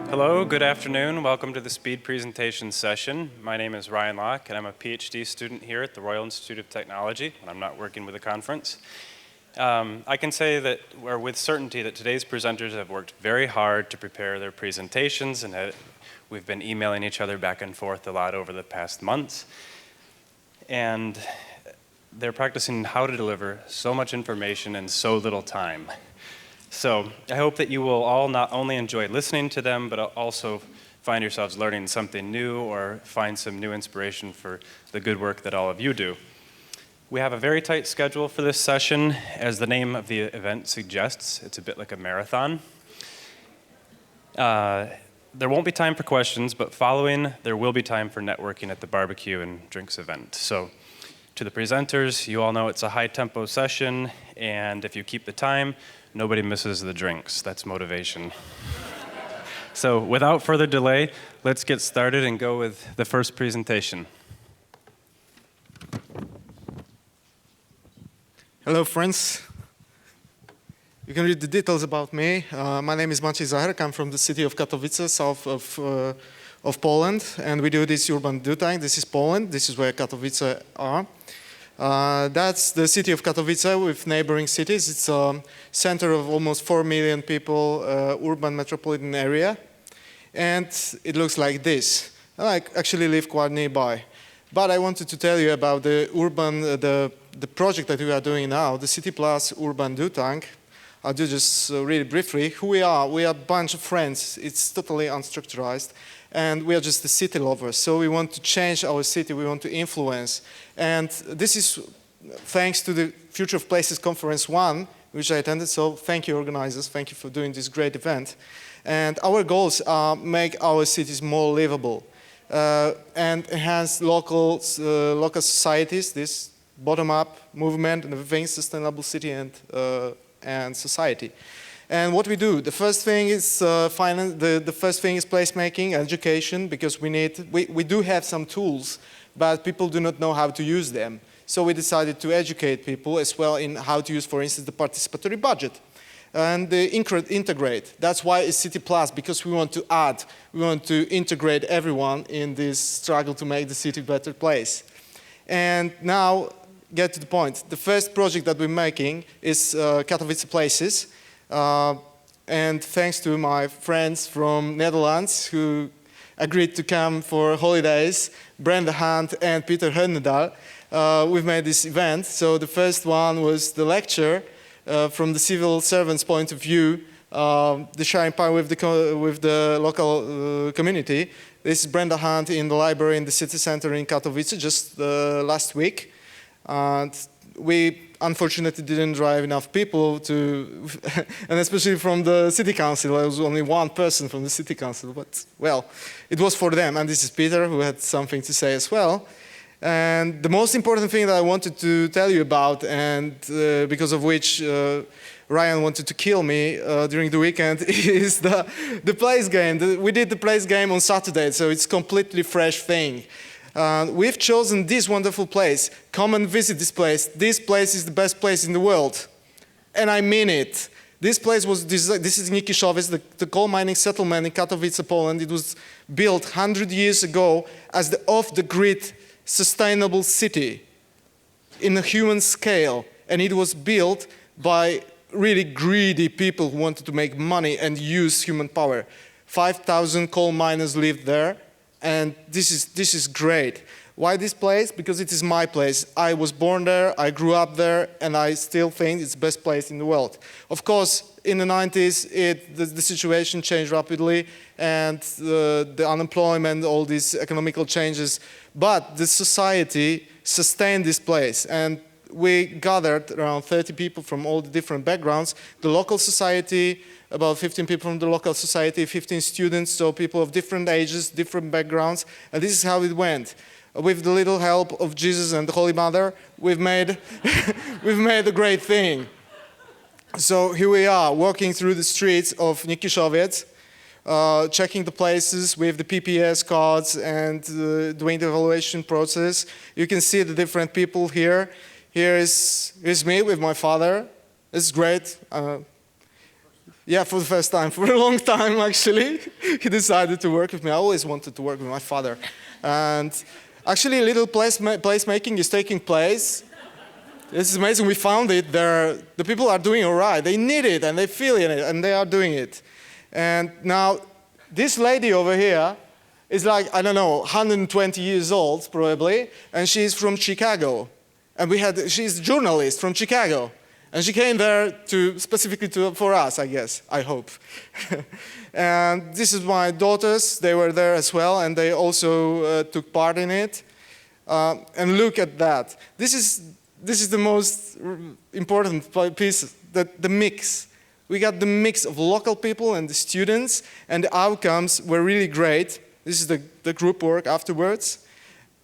Hello, good afternoon. Welcome to the speed presentation session. My name is Ryan Locke, and I'm a PhD student here at the Royal Institute of Technology, and I'm not working with the conference. I can say that, or with certainty, that today's presenters have worked very hard to prepare their presentations, and we've been emailing each other back and forth a lot over the past months. And they're practicing how to deliver so much information in so little time. So I hope that you will all not only enjoy listening to them, but also find yourselves learning something new or find some new inspiration for the good work that all of you do. We have a very tight schedule for this session. As the name of the event suggests, it's a bit like a marathon. There won't be time for questions, but following, there will be time for networking at the barbecue and drinks event. So to the presenters, you all know it's a high-tempo session, and if you keep the time, nobody misses the drinks. That's motivation. So without further delay, let's get started and go with the first presentation. Hello, friends. You can read the details about me. My name is Maciej Zacherk. I'm from the city of Katowice, south of Poland, and we do this urban do tank. This is Poland. This is where Katowice are. That's the city of Katowice with neighboring cities. It's a center of almost 4 million people, urban metropolitan area. And it looks like this. I actually live quite nearby. But I wanted to tell you about the project that we are doing now, the City Plus Urban Do Tank. I'll do just really briefly. Who we are a bunch of friends. It's totally unstructured. And we are just the city lovers. So we want to change our city, we want to influence. And this is thanks to the Future of Places Conference 1, which I attended. So thank you, organizers. Thank you for doing this great event. And our goals are make our cities more livable and enhance local societies, this bottom-up movement and everything, sustainable city and society. And what we do, the first thing is finance. The first thing is placemaking, education, because we do have some tools, but people do not know how to use them. So we decided to educate people as well in how to use, for instance, the participatory budget and integrate. That's why it's City Plus, because we want to integrate everyone in this struggle to make the city a better place. And now, get to the point. The first project that we're making is Katowice Places. And thanks to my friends from Netherlands who agreed to come for holidays, Brenda Hunt and Peter Hernedal, we've made this event. So the first one was the lecture from the civil servant's point of view, the sharing power with the local community. This is Brenda Hunt in the library in the city center in Katowice just last week. And we unfortunately didn't drive enough people to, and especially from the city council. There was only one person from the city council, but well, it was for them. And this is Peter, who had something to say as well. And the most important thing that I wanted to tell you about, and because of which Ryan wanted to kill me during the weekend, is the place game. We did the place game on Saturday, so it's a completely fresh thing. We've chosen this wonderful place. Come and visit this place. This place is the best place in the world. And I mean it. This place was, this is Nikiszowiec, the coal mining settlement in Katowice, Poland. It was built 100 years ago as the off-the-grid sustainable city in a human scale. And it was built by really greedy people who wanted to make money and use human power. 5,000 coal miners lived there. And this is great. Why this place? Because it is my place. I was born there, I grew up there, and I still think it's the best place in the world. Of course, in the 90s, the situation changed rapidly, and the unemployment, all these economical changes. But the society sustained this place, and we gathered around 30 people from all the different backgrounds. The local society, about 15 people from the local society, 15 students, so people of different ages, different backgrounds, and this is how it went. With the little help of Jesus and the Holy Mother, we've made a great thing. So here we are, walking through the streets of Nikiszowiec, checking the places with the PPS cards and doing the evaluation process. You can see the different people here. Here's me with my father. It's great. Yeah, for the first time, for a long time actually, he decided to work with me. I always wanted to work with my father. And actually, a little placemaking is taking place. This is amazing, we found it. The people are doing all right. They need it and they feel it and they are doing it. And now, this lady over here is like, I don't know, 120 years old probably, and she's from Chicago. And she's a journalist from Chicago. And she came there specifically for us, I guess, I hope. And this is my daughters, they were there as well, and they also took part in it. And look at that. This is the most important piece, the mix. We got the mix of local people and the students, and the outcomes were really great. This is the group work afterwards.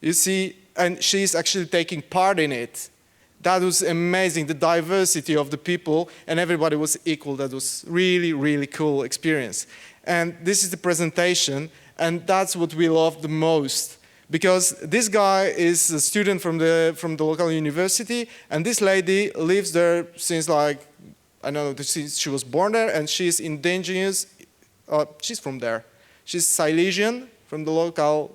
You see, and she's actually taking part in it. That was amazing, the diversity of the people, and everybody was equal. That was really, really cool experience. And this is the presentation, and that's what we love the most. Because this guy is a student from the local university, and this lady lives there since like, I don't know, since she was born there, and she's indigenous, she's from there. She's Silesian from the local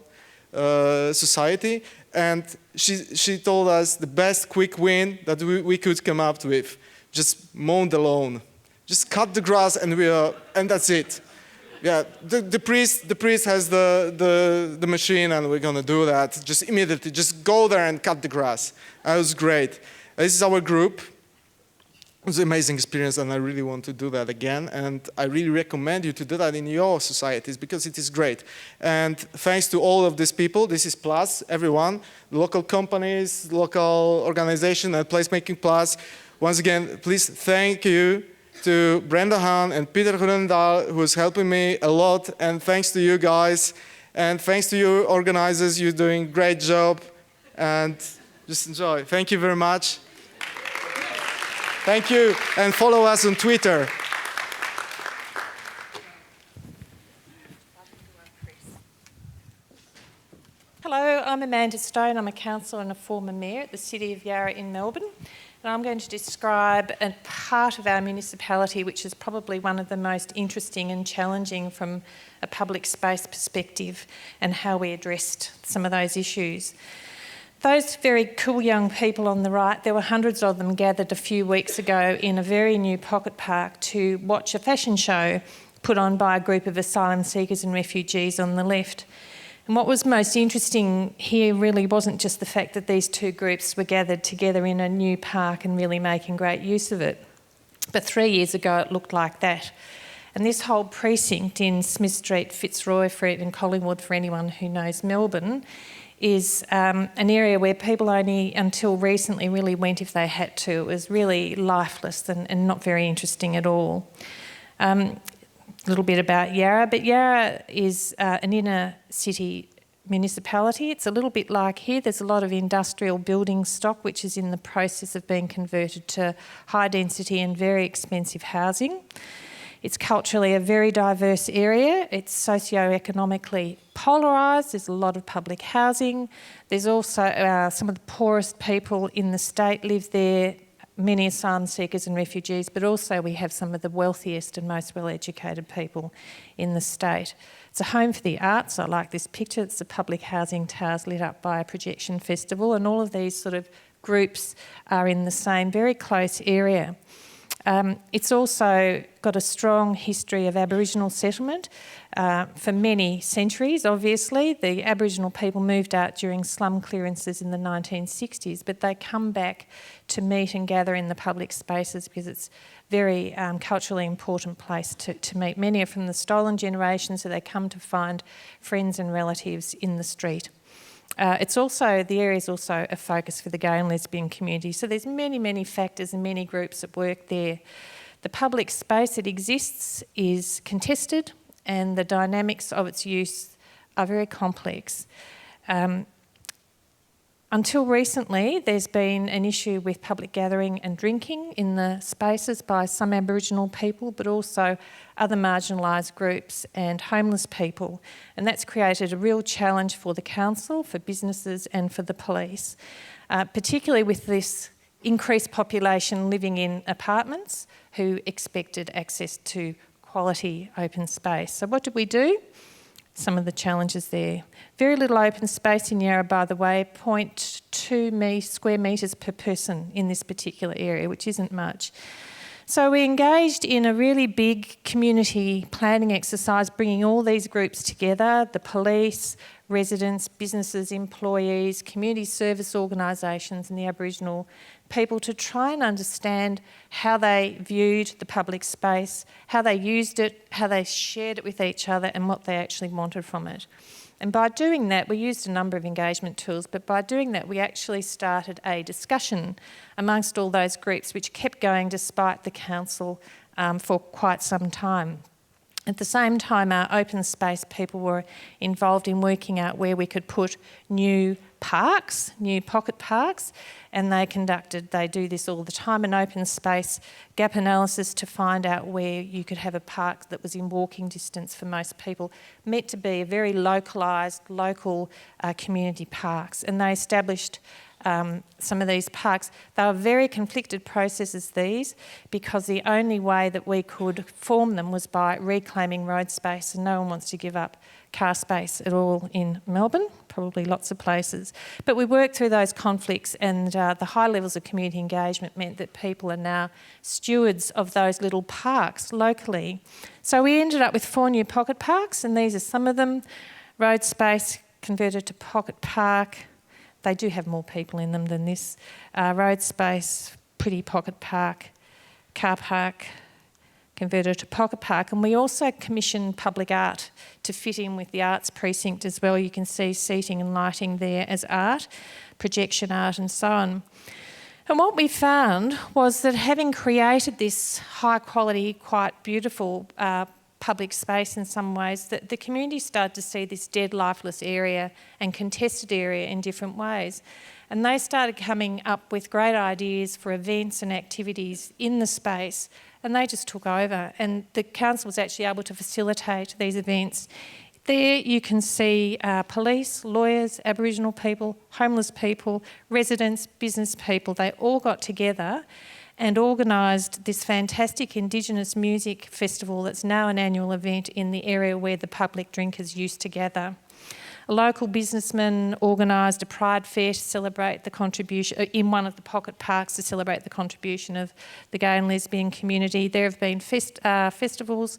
society. And she told us the best quick win that we could come up with. Just mow the lawn. Just cut the grass and that's it. Yeah, the priest has the machine and we're gonna do that. Just immediately, just go there and cut the grass. That was great. This is our group. It was an amazing experience and I really want to do that again, and I really recommend you to do that in your societies because it is great. And thanks to all of these people, this is Plus, everyone, local companies, local organization and Placemaking Plus. Once again, please thank you to Brenda Hahn and Peter Grunendal, who's helping me a lot, and thanks to you guys, and thanks to you organizers, you're doing a great job, and just enjoy. Thank you very much. Thank you, and follow us on Twitter. Hello, I'm Amanda Stone. I'm a councillor and a former mayor at the City of Yarra in Melbourne. And I'm going to describe a part of our municipality which is probably one of the most interesting and challenging from a public space perspective, and how we addressed some of those issues. Those very cool young people on the right, there were hundreds of them gathered a few weeks ago in a very new pocket park to watch a fashion show put on by a group of asylum seekers and refugees on the left. And what was most interesting here really wasn't just the fact that these two groups were gathered together in a new park and really making great use of it. But 3 years ago it looked like that. And this whole precinct in Smith Street, Fitzroy and Collingwood, for anyone who knows Melbourne, is an area where people only until recently really went if they had to. It was really lifeless and not very interesting at all. A little bit about Yarra, but Yarra is an inner city municipality. It's a little bit like here. There's a lot of industrial building stock which is in the process of being converted to high density and very expensive housing. It's culturally a very diverse area. It's socio-economically polarised. There's a lot of public housing. There's also some of the poorest people in the state live there, many asylum seekers and refugees, but also we have some of the wealthiest and most well-educated people in the state. It's a home for the arts. I like this picture. It's the public housing towers lit up by a projection festival, and all of these sort of groups are in the same very close area. It's also got a strong history of Aboriginal settlement for many centuries, obviously. The Aboriginal people moved out during slum clearances in the 1960s, but they come back to meet and gather in the public spaces because it's a very culturally important place to meet. Many are from the stolen generation, so they come to find friends and relatives in the street. The area is also a focus for the gay and lesbian community. So there's many, many factors and many groups at work there. The public space that exists is contested and the dynamics of its use are very complex. Until recently, there's been an issue with public gathering and drinking in the spaces by some Aboriginal people, but also other marginalised groups and homeless people. And that's created a real challenge for the council, for businesses and for the police, particularly with this increased population living in apartments who expected access to quality open space. So what did we do? Some of the challenges there. Very little open space in Yarra, by the way, 0.2 square metres per person in this particular area, which isn't much. So we engaged in a really big community planning exercise, bringing all these groups together, the police, residents, businesses, employees, community service organisations and the Aboriginal people to try and understand how they viewed the public space, how they used it, how they shared it with each other and what they actually wanted from it. And by doing that, we used a number of engagement tools, but by doing that, we actually started a discussion amongst all those groups, which kept going despite the council for quite some time. At the same time, our open space people were involved in working out where we could put new parks, new pocket parks, and they do this all the time, an open space gap analysis to find out where you could have a park that was in walking distance for most people, meant to be a very localised, local community parks. And they established some of these parks. They were very conflicted processes, these, because the only way that we could form them was by reclaiming road space, and no one wants to give up car space at all in Melbourne, probably lots of places. But we worked through those conflicts, and the high levels of community engagement meant that people are now stewards of those little parks locally. So we ended up with 4 new pocket parks, and these are some of them. Road space converted to pocket park. They do have more people in them than this. Road space, pretty pocket park, car park, converted to pocket park. And we also commissioned public art to fit in with the arts precinct as well. You can see seating and lighting there as art, projection art and so on. And what we found was that having created this high quality, quite beautiful public space in some ways, that the community started to see this dead, lifeless area and contested area in different ways. And they started coming up with great ideas for events and activities in the space, and they just took over. And the council was actually able to facilitate these events. There you can see police, lawyers, Aboriginal people, homeless people, residents, business people. They all got together and organised this fantastic Indigenous music festival that's now an annual event in the area where the public drinkers used to gather. A local businessman organised a pride fair to celebrate the contribution, in one of the pocket parks to celebrate the contribution of the gay and lesbian community. There have been festivals,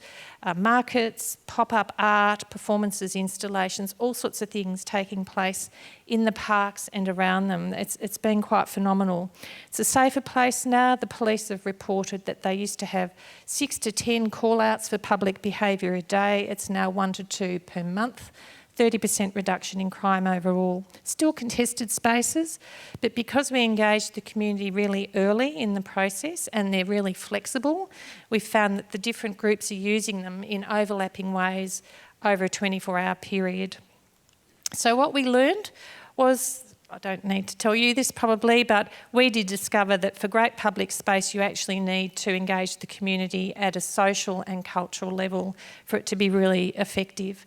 markets, pop-up art, performances, installations, all sorts of things taking place in the parks and around them. It's been quite phenomenal. It's a safer place now. The police have reported that they used to have 6 to 10 call-outs for public behaviour a day. It's now 1 to 2 per month. 30% reduction in crime overall. Still contested spaces, but because we engaged the community really early in the process and they're really flexible, we found that the different groups are using them in overlapping ways over a 24-hour period. So what we learned was, I don't need to tell you this probably, but we did discover that for great public space you actually need to engage the community at a social and cultural level for it to be really effective.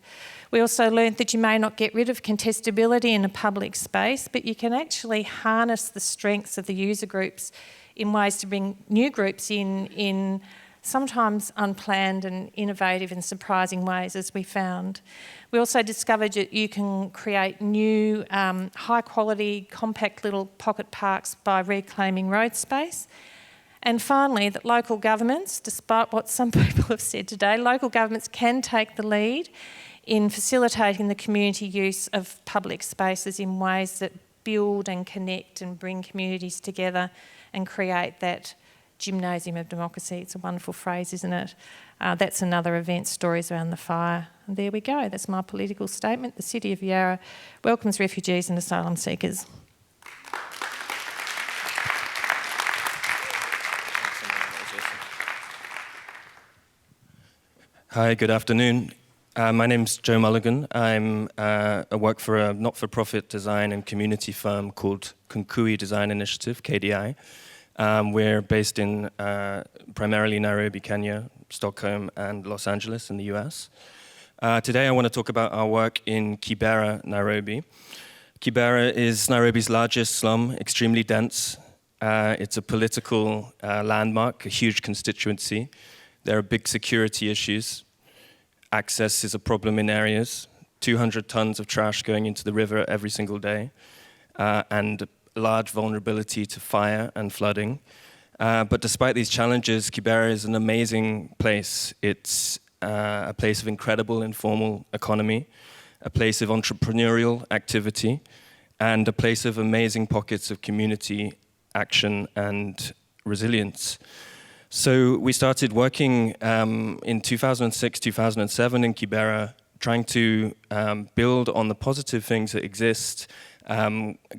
We also learned that you may not get rid of contestability in a public space, but you can actually harness the strengths of the user groups in ways to bring new groups in sometimes unplanned and innovative and surprising ways, as we found. We also discovered that you can create new, high-quality, compact little pocket parks by reclaiming road space. And finally, that local governments, despite what some people have said today, local governments can take the lead in facilitating the community use of public spaces in ways that build and connect and bring communities together and create that gymnasium of democracy. It's a wonderful phrase, isn't it? That's another event, Stories Around the Fire. And there we go. That's my political statement. The City of Yarra welcomes refugees and asylum seekers. Hi, good afternoon. My name's Joe Mulligan. I work for a not-for-profit design and community firm called Kunkui Design Initiative, KDI. We're based in primarily Nairobi, Kenya, Stockholm, and Los Angeles in the US. Today I want to talk about our work in Kibera, Nairobi. Kibera is Nairobi's largest slum, extremely dense, It's a political landmark, a huge constituency. There are big security issues. Access is a problem in areas. 200 tons of trash going into the river every single day, and a large vulnerability to fire and flooding. But despite these challenges, Kibera is an amazing place. It's a place of incredible informal economy, a place of entrepreneurial activity, and a place of amazing pockets of community action and resilience. So we started working in 2006, 2007 in Kibera, trying to build on the positive things that exist,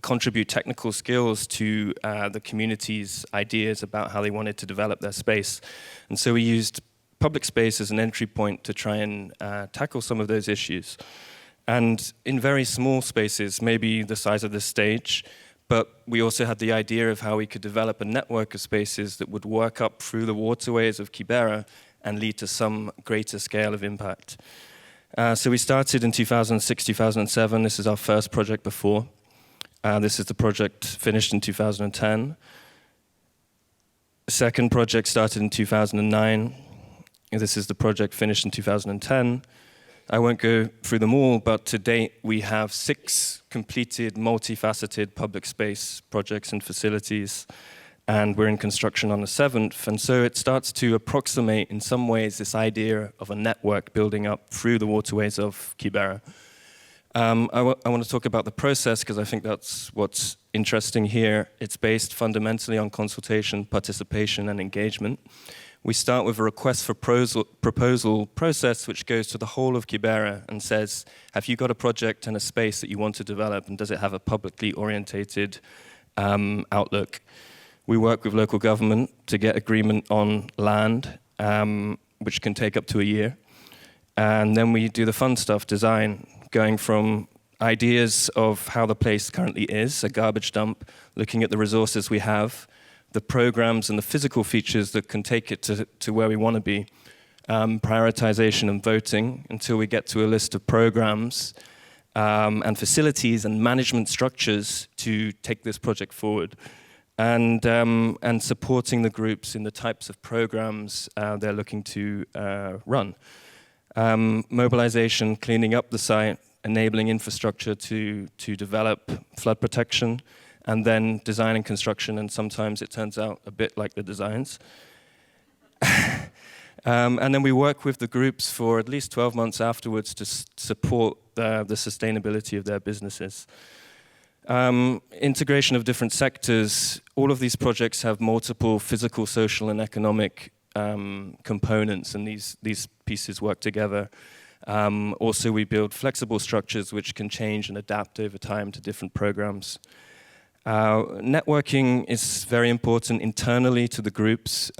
contribute technical skills to the community's ideas about how they wanted to develop their space. And so we used public space as an entry point to try and tackle some of those issues. And in very small spaces, maybe the size of this stage, but we also had the idea of how we could develop a network of spaces that would work up through the waterways of Kibera and lead to some greater scale of impact. So we started in 2006, 2007. This is our first project before. This is the project finished in 2010. The second project started in 2009. This is the project finished in 2010. I won't go through them all, but to date we have 6 completed, multifaceted public space projects and facilities, and we're in construction on the 7th. And so it starts to approximate, in some ways, this idea of a network building up through the waterways of Kibera. I want to talk about the process because I think that's what's interesting here. It's based fundamentally on consultation, participation, and engagement. We start with a request for proposal process which goes to the whole of Kibera and says, have you got a project and a space that you want to develop, and does it have a publicly orientated outlook? We work with local government to get agreement on land, which can take up to a year. And then we do the fun stuff, design, going from ideas of how the place currently is, a garbage dump, looking at the resources we have, the programs and the physical features that can take it to where we want to be, prioritization and voting until we get to a list of programs and facilities and management structures to take this project forward, and supporting the groups in the types of programs they're looking to run. Mobilization, cleaning up the site, enabling infrastructure to develop flood protection, and then design and construction, and sometimes it turns out a bit like the designs. And then we work with the groups for at least 12 months afterwards to support the sustainability of their businesses. Integration of different sectors. All of these projects have multiple physical, social, and economic components, and these pieces work together. Also, we build flexible structures which can change and adapt over time to different programs. Networking is very important internally to the groups.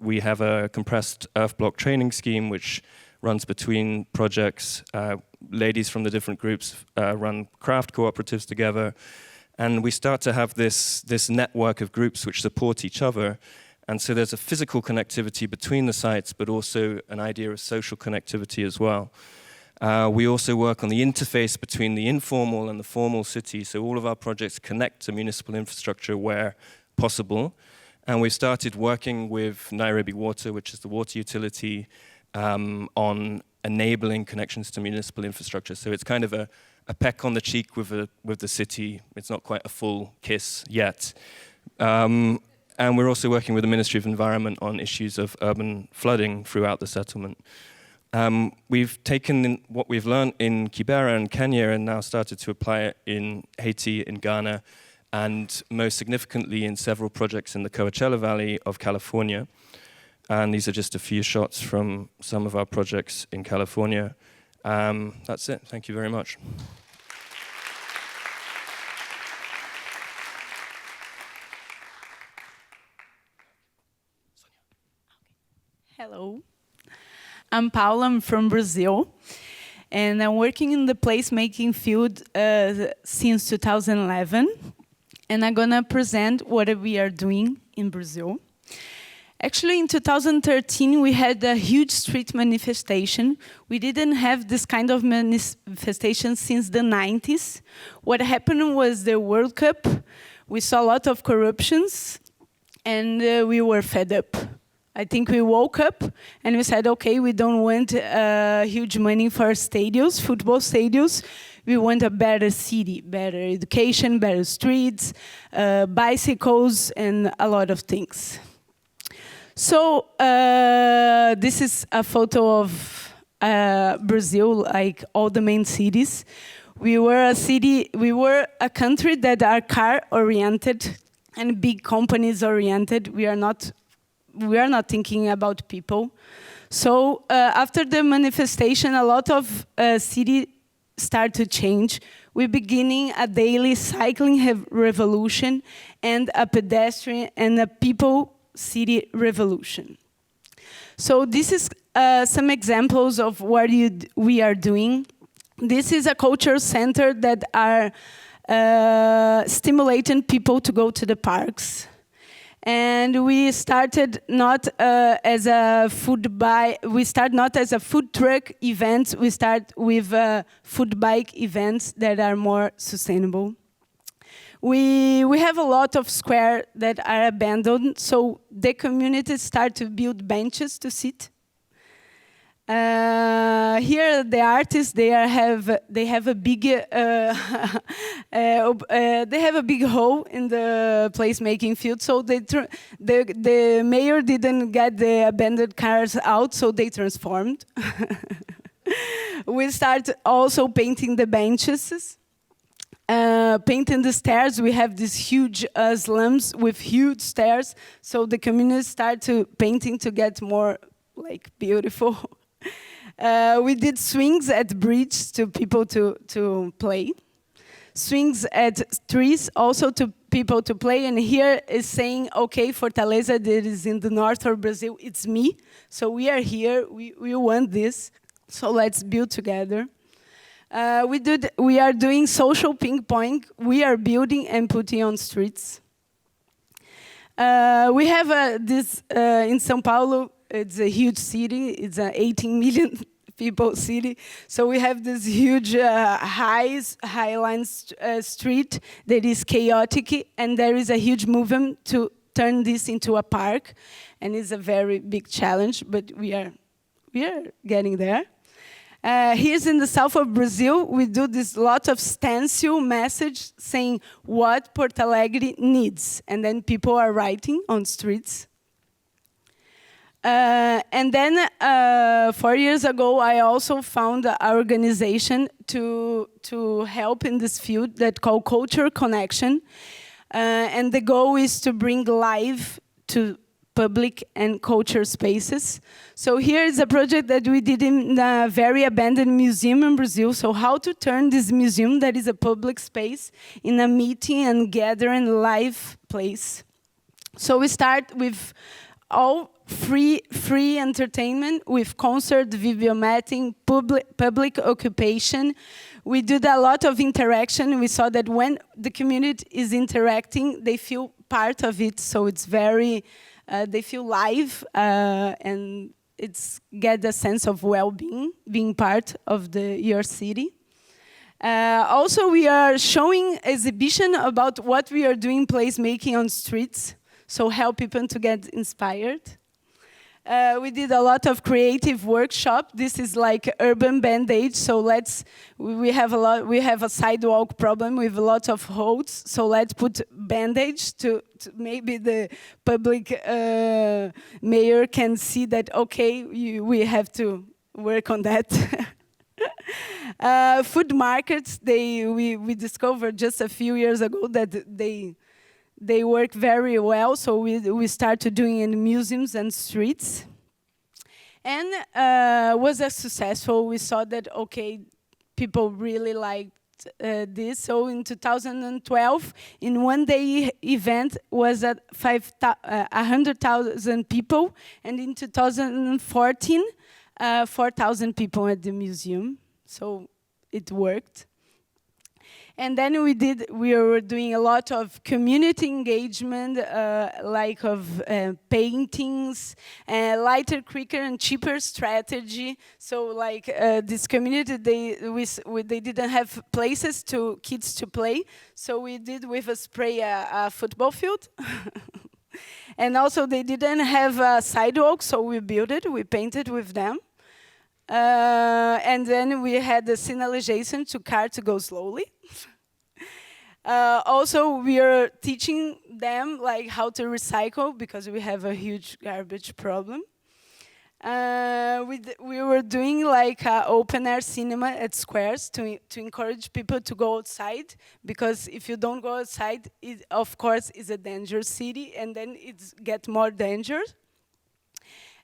We have a compressed earth block training scheme which runs between projects. Ladies from the different groups run craft cooperatives together. And we start to have this network of groups which support each other. And so there's a physical connectivity between the sites, but also an idea of social connectivity as well. We also work on the interface between the informal and the formal city, so all of our projects connect to municipal infrastructure where possible. And we've started working with Nairobi Water, which is the water utility, on enabling connections to municipal infrastructure. So it's kind of a peck on the cheek with the city. It's not quite a full kiss yet. And we're also working with the Ministry of Environment on issues of urban flooding throughout the settlement. We've taken what we've learned in Kibera and Kenya and now started to apply it in Haiti, in Ghana, and most significantly in several projects in the Coachella Valley of California. And these are just a few shots from some of our projects in California. That's it. Thank you very much. Hello. I'm Paula, I'm from Brazil, and I'm working in the placemaking field since 2011, and I'm gonna present what we are doing in Brazil. Actually, in 2013, we had a huge street manifestation. We didn't have this kind of manifestation since the 90s. What happened was the World Cup We saw a lot of corruptions, and we were fed up. I think we woke up and we said, okay, we don't want huge money for stadiums, football stadiums. We want a better city, better education, better streets, bicycles, and a lot of things. So this is a photo of Brazil, like all the main cities. We were a country that are car-oriented and big companies oriented. We are not thinking about people. So after the manifestation, a lot of cities start to change. We're beginning a daily cycling revolution and a pedestrian and a people city revolution. So this is some examples of what we are doing. This is a cultural center that are stimulating people to go to the parks. And we started not as a not as a food truck events. We start with food bike events that are more sustainable. We have a lot of squares that are abandoned, so the communities start to build benches to sit. Here, the artists they have a big they have a big hole in the placemaking field. So the mayor didn't get the abandoned cars out, so they transformed. We start also painting the benches. Painting the stairs, we have these huge slums with huge stairs. So the communities start to painting to get more like beautiful. We did swings at bridges to people to play. Swings at trees also to people to play. And here is saying, okay, Fortaleza that is in the north of Brazil, it's me. So we are here, we want this. So let's build together. We are doing social ping pong. We are building and putting on streets. We have this in São Paulo. It's a huge city. It's an 18 million people city. So we have this huge high-line street that is chaotic, and there is a huge movement to turn this into a park, and it's a very big challenge. But we are getting there. Here's in the south of Brazil, we do this lot of stencil message saying what Porto Alegre needs, and then people are writing on streets. And then 4 years ago, I also found an organization to help in this field that called Culture Connection, and the goal is to bring life to public and culture spaces. So here is a project that we did in a very abandoned museum in Brazil. So how to turn this museum that is a public space in a meeting and gathering live place. So we start with all free entertainment with concert, video mapping, public occupation. We did a lot of interaction. We saw that when the community is interacting, they feel part of it. So it's very, they feel live and it's get a sense of well-being, being part of your city. Also, we are showing exhibition about what we are doing placemaking on streets. So help people to get inspired. We did a lot of creative workshop. This is like urban bandage. So we have a sidewalk problem with a lot of holes. So let's put bandage to maybe the public mayor can see that, okay, we have to work on that. Food markets, we discovered just a few years ago that they work very well, so we started doing in museums and streets. And was successful. We saw that, okay, people really liked this. So in 2012, in one day event was at 100,000 people. And in 2014, 4,000 people at the museum. So it worked. And then we were doing a lot of community engagement, like of paintings, lighter, quicker, and cheaper strategy. So like this community, they didn't have places to kids to play, so we did with a spray a football field. And also they didn't have a sidewalk, so we built it, we painted with them. And then we had the signalization to car to go slowly. Also, we are teaching them like how to recycle because we have a huge garbage problem. We were doing like open air cinema at squares to encourage people to go outside, because if you don't go outside, it of course is a dangerous city, and then it gets more dangerous.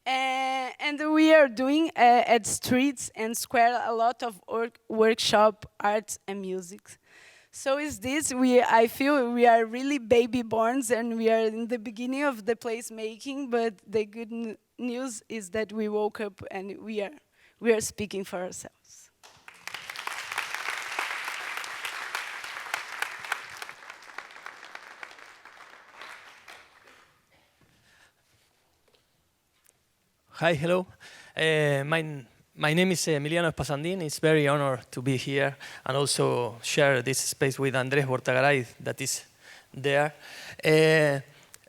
And we are doing at streets and square a lot of workshop, arts and music. So is this, I feel we are really baby borns and we are in the beginning of the place making, but the good news is that we woke up and we are speaking for ourselves. Hi, hello. My name is Emiliano Espasandin. It's very honor to be here and also share this space with Andrés Bortagaray that is there.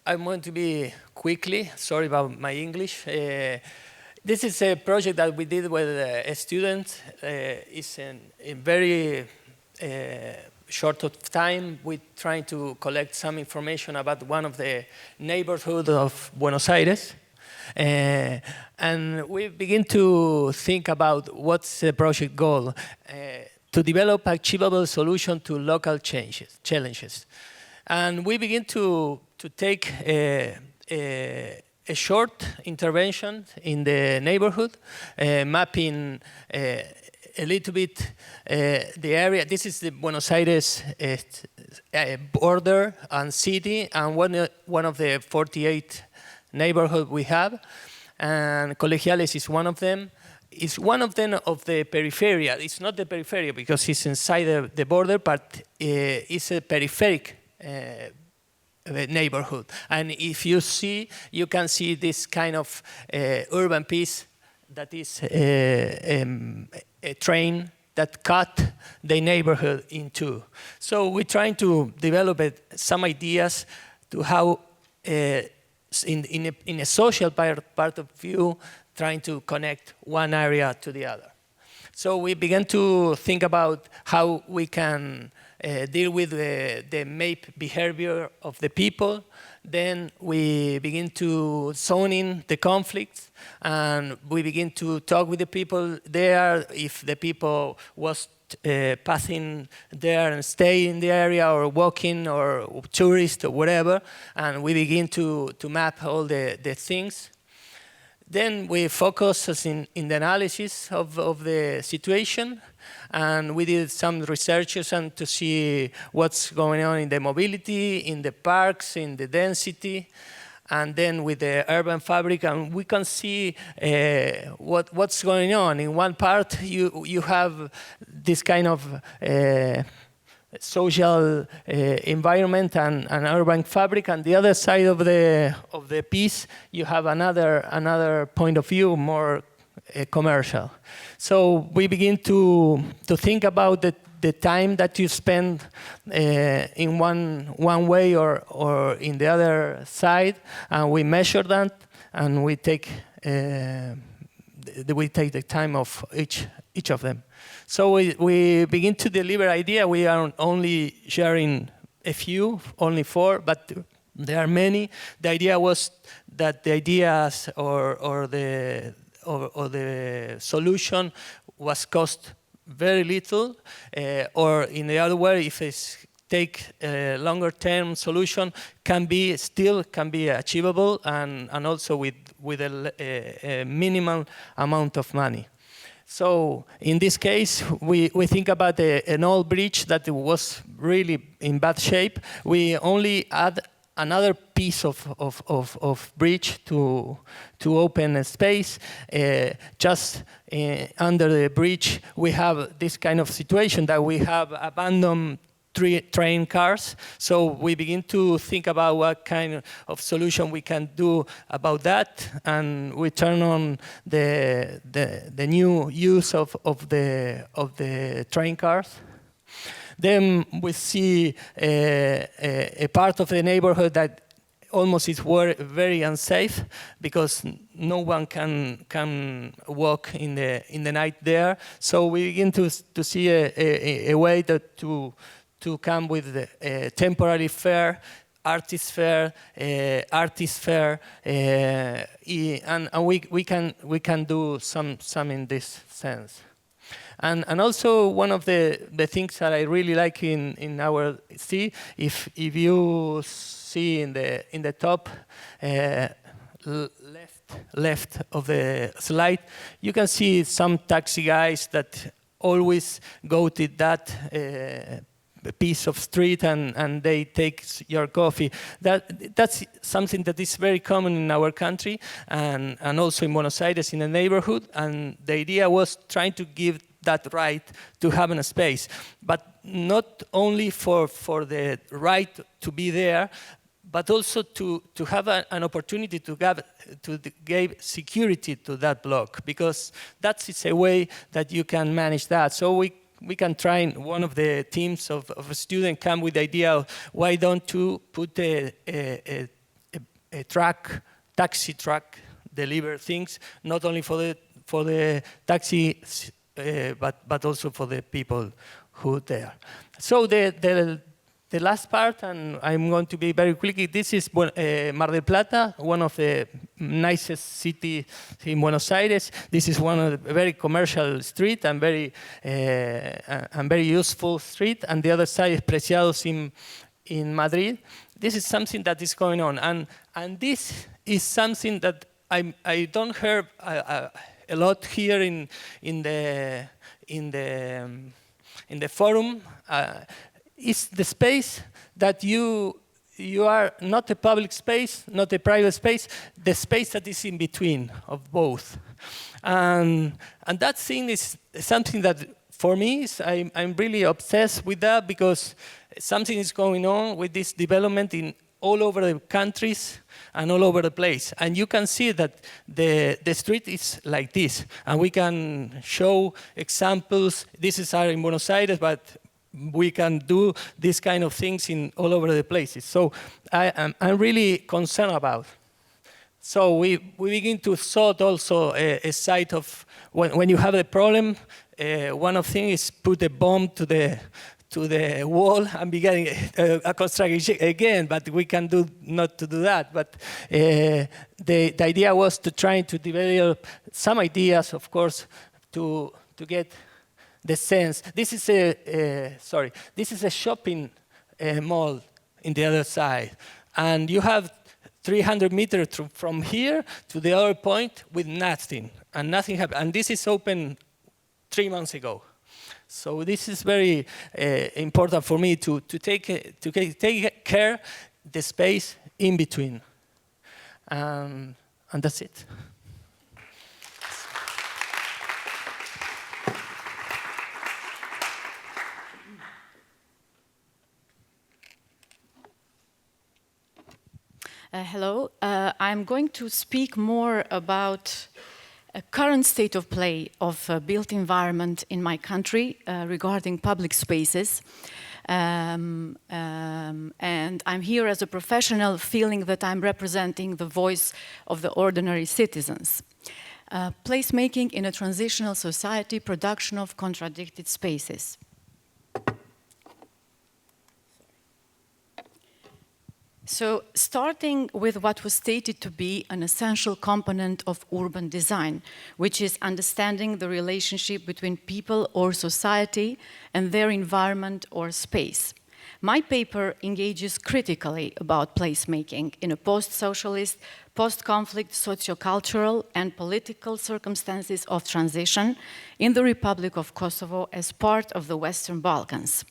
I'm going to be quickly, sorry about my English. This is a project that we did with a student. It's in very short of time. We're trying to collect some information about one of the neighborhoods of Buenos Aires. And we begin to think about what's the project goal, to develop achievable solution to local challenges. And we begin to take a short intervention in the neighborhood, mapping a little bit the area. This is the Buenos Aires border and city, and one of the 48 neighborhood we have, and Colegiales is one of them. It's one of them of the periphery. It's not the periphery because it's inside the border, but it's a peripheric neighborhood. And if you see, you can see this kind of urban piece that is a train that cut the neighborhood in two. So we're trying to develop some ideas to how in a social part of view, trying to connect one area to the other. So we began to think about how we can deal with the MAPE behavior of the people. Then we begin to zone in the conflicts, and we begin to talk with the people there, if the people was passing there and stay in the area, or walking, or tourist, or whatever, and we begin to map all the things. Then we focus in the analysis of the situation, and we did some researches and to see what's going on in the mobility, in the parks, in the density, and then with the urban fabric, and we can see what's going on. In one part, you have this kind of social environment and urban fabric, and the other side of the piece, you have another point of view, more commercial. So we begin to think about the time that you spend in one way or in the other side, and we measure that, and we take the time of each of them. So we begin to deliver idea. We are only sharing a few, only 4, but there are many. The idea was that the ideas or the solution was cost very little, or in the other way, if it's take a longer term solution, can be achievable, and also with a minimal amount of money. So in this case, we think about an old bridge that was really in bad shape. We only add another piece of bridge to open a space. Just under the bridge, we have this kind of situation that we have abandoned train cars. So we begin to think about what kind of solution we can do about that, and we turn on the new use of the train cars. Then we see a part of the neighborhood that almost is very unsafe because no one can walk in the night there. So we begin to see a way to come with a temporary fair, artist fair, and we can do some in this sense. And also one of the things that I really like in our city, if you see in the top left of the slide, you can see some taxi guys that always go to that piece of street and they take your coffee. That's something that is very common in our country and also in Buenos Aires in the neighborhood. And the idea was trying to give that right to have a space, but not only for the right to be there, but also to have an opportunity to give security to that block, because that is a way that you can manage that. So we can try, one of the teams of a student come with the idea of why don't you put a taxi truck, deliver things, not only for the taxi, but also for the people who there. So the last part, and I'm going to be very quickly, this is Mar del Plata, one of the nicest cities in Buenos Aires. This is one of the very commercial street and very useful street. And the other side is Preciados in Madrid. This is something that is going on. And this is something that I don't hear a lot here in the forum. It's the space that you are not a public space, not a private space, the space that is in between of both. And that thing is something that for me, I'm really obsessed with that, because something is going on with this development in all over the countries and all over the place. And you can see that the street is like this. And we can show examples. This is in Buenos Aires, but we can do these kind of things in all over the places. So I'm really concerned about. So we begin to sort also a site of when you have a problem. One of the things is put a bomb to the wall and begin a construction again. But we can not to do that. But the idea was to try to develop some ideas, of course, to get the sense. This is a shopping mall in the other side, and you have 300 meters from here to the other point with nothing, and nothing happened. And this is open 3 months ago. So this is very important for me to take care the space in between, and that's it. Hello. I'm going to speak more about a current state of play of built environment in my country regarding public spaces. And I'm here as a professional, feeling that I'm representing the voice of the ordinary citizens. Placemaking in a transitional society, production of contradicted spaces. So, starting with what was stated to be an essential component of urban design, which is understanding the relationship between people or society and their environment or space. My paper engages critically about placemaking in a post-socialist, post-conflict socio-cultural and political circumstances of transition in the Republic of Kosovo as part of the Western Balkans.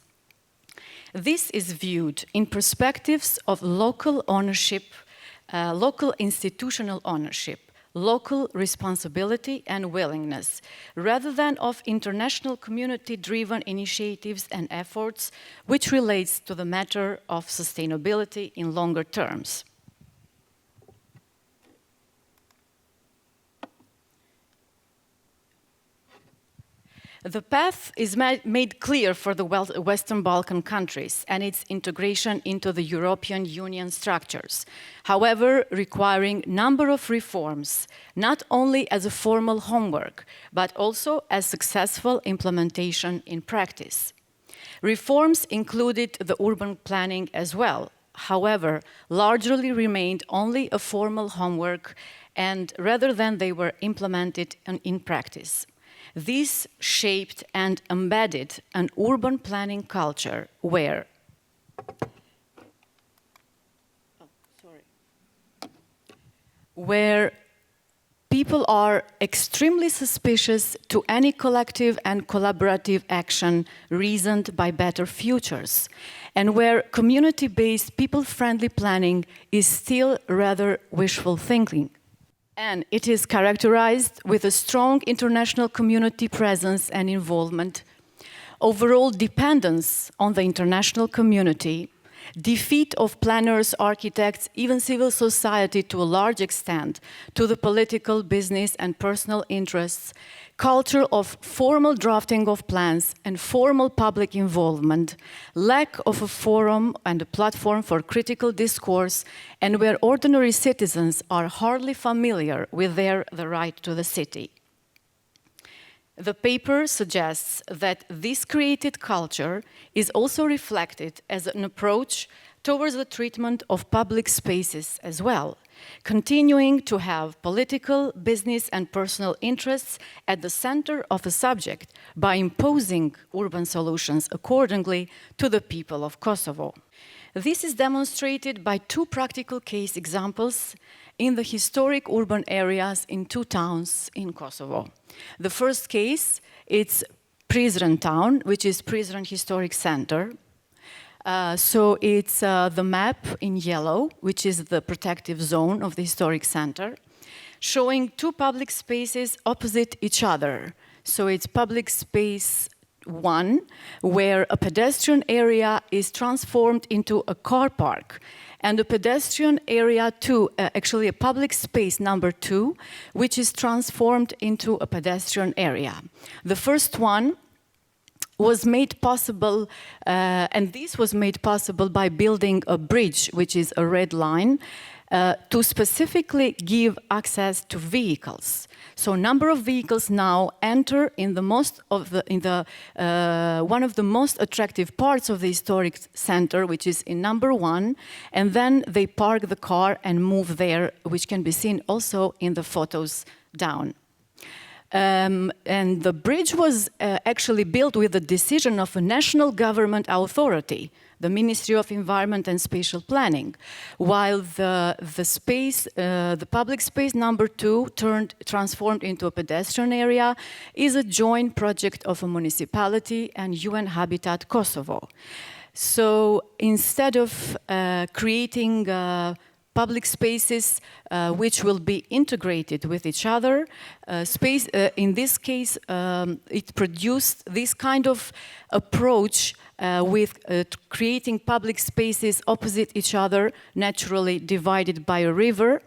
This is viewed in perspectives of local ownership, local institutional ownership, local responsibility and willingness, rather than of international community-driven initiatives and efforts, which relates to the matter of sustainability in longer terms. The path is made clear for the Western Balkan countries and its integration into the European Union structures, however, requiring a number of reforms, not only as a formal homework, but also as successful implementation in practice. Reforms included the urban planning as well, however, largely remained only a formal homework, and rather than they were implemented in practice. This shaped and embedded an urban planning culture where people are extremely suspicious to any collective and collaborative action reasoned by better futures, and where community-based, people-friendly planning is still rather wishful thinking. And it is characterized with a strong international community presence and involvement, overall dependence on the international community, defeat of planners, architects, even civil society to a large extent, to the political, business and personal interests, culture of formal drafting of plans and formal public involvement, lack of a forum and a platform for critical discourse, and where ordinary citizens are hardly familiar with the right to the city. The paper suggests that this created culture is also reflected as an approach towards the treatment of public spaces as well, continuing to have political, business and personal interests at the center of the subject by imposing urban solutions accordingly to the people of Kosovo. This is demonstrated by two practical case examples in the historic urban areas in two towns in Kosovo. The first case, it's Prizren town, which is Prizren Historic Center. So it's the map in yellow, which is the protective zone of the historic center, showing two public spaces opposite each other. So it's public space 1, where a pedestrian area is transformed into a car park, and a pedestrian area 2, actually a public space number 2, which is transformed into a pedestrian area. The first one was made possible, and this was made possible by building a bridge, which is a red line, to specifically give access to vehicles. So a number of vehicles now enter in one of the most attractive parts of the historic center, which is in number 1, and then they park the car and move there, which can be seen also in the photos down. And the bridge was actually built with the decision of a national government authority, the Ministry of Environment and Spatial Planning, while the public space number 2, transformed into a pedestrian area, is a joint project of a municipality and UN Habitat Kosovo. So instead of creating public spaces which will be integrated with each other, in this case, it produced this kind of approach with creating public spaces opposite each other, naturally divided by a river.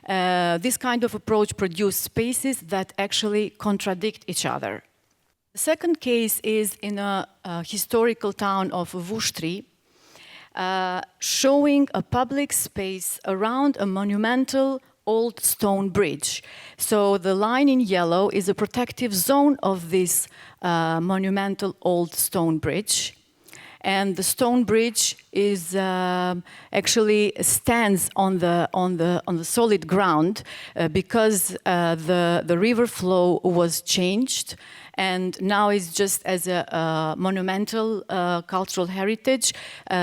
This kind of approach produced spaces that actually contradict each other. The second case is in a historical town of Vuštri, showing a public space around a monumental old stone bridge. So the line in yellow is a protective zone of this monumental old stone bridge. And the stone bridge is actually stands on the solid ground because the river flow was changed, and now it's just as a monumental cultural heritage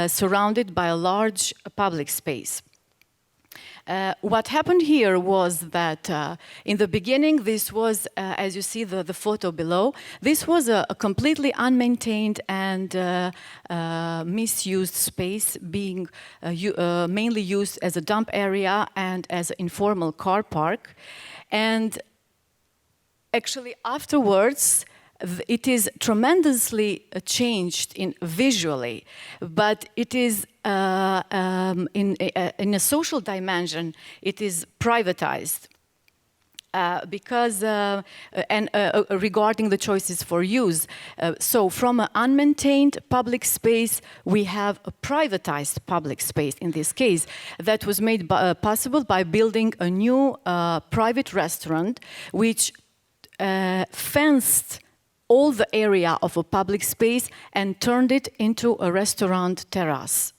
surrounded by a large public space. What happened here was that in the beginning, this was, as you see the photo below, this was a completely unmaintained and misused space, being mainly used as a dump area and as an informal car park. And actually afterwards, it is tremendously changed visually, but it is in a social dimension, it is privatized. Regarding the choices for use. So from an unmaintained public space, we have a privatized public space in this case that was made possible by building a new private restaurant which fenced all the area of a public space and turned it into a restaurant terrace.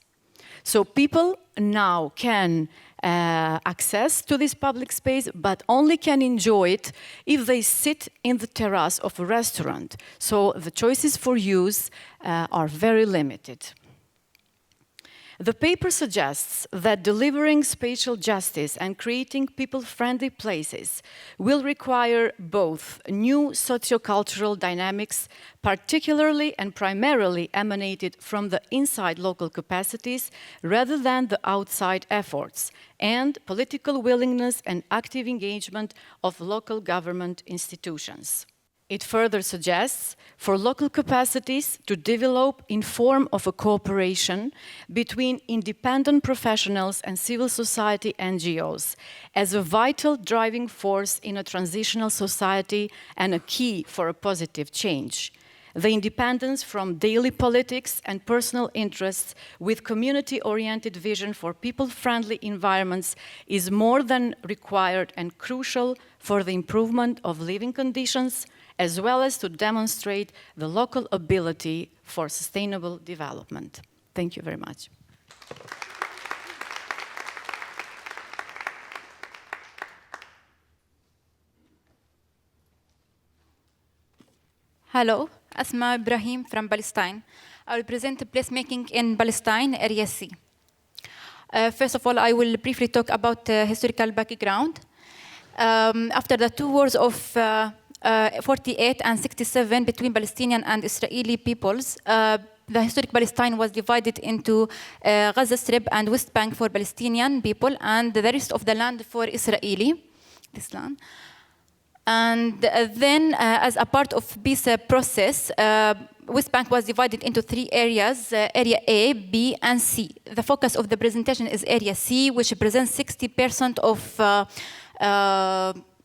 So people now can access to this public space, but only can enjoy it if they sit in the terrace of a restaurant. So the choices for use are very limited. The paper suggests that delivering spatial justice and creating people-friendly places will require both new sociocultural dynamics, particularly and primarily emanated from the inside local capacities rather than the outside efforts, and political willingness and active engagement of local government institutions. It further suggests for local capacities to develop in form of a cooperation between independent professionals and civil society NGOs as a vital driving force in a transitional society and a key for a positive change. The independence from daily politics and personal interests with community-oriented vision for people-friendly environments is more than required and crucial for the improvement of living conditions, as well as to demonstrate the local ability for sustainable development. Thank you very much. Hello, Asma Ibrahim from Palestine. I will present placemaking in Palestine, Area C. First of all, I will briefly talk about the historical background. After the two wars of 48 and 67 between Palestinian and Israeli peoples, the historic Palestine was divided into Gaza Strip and West Bank for Palestinian people and the rest of the land for Israeli, this land. And then, as a part of peace process, West Bank was divided into three areas, Area A, B, and C. The focus of the presentation is Area C, which represents 60%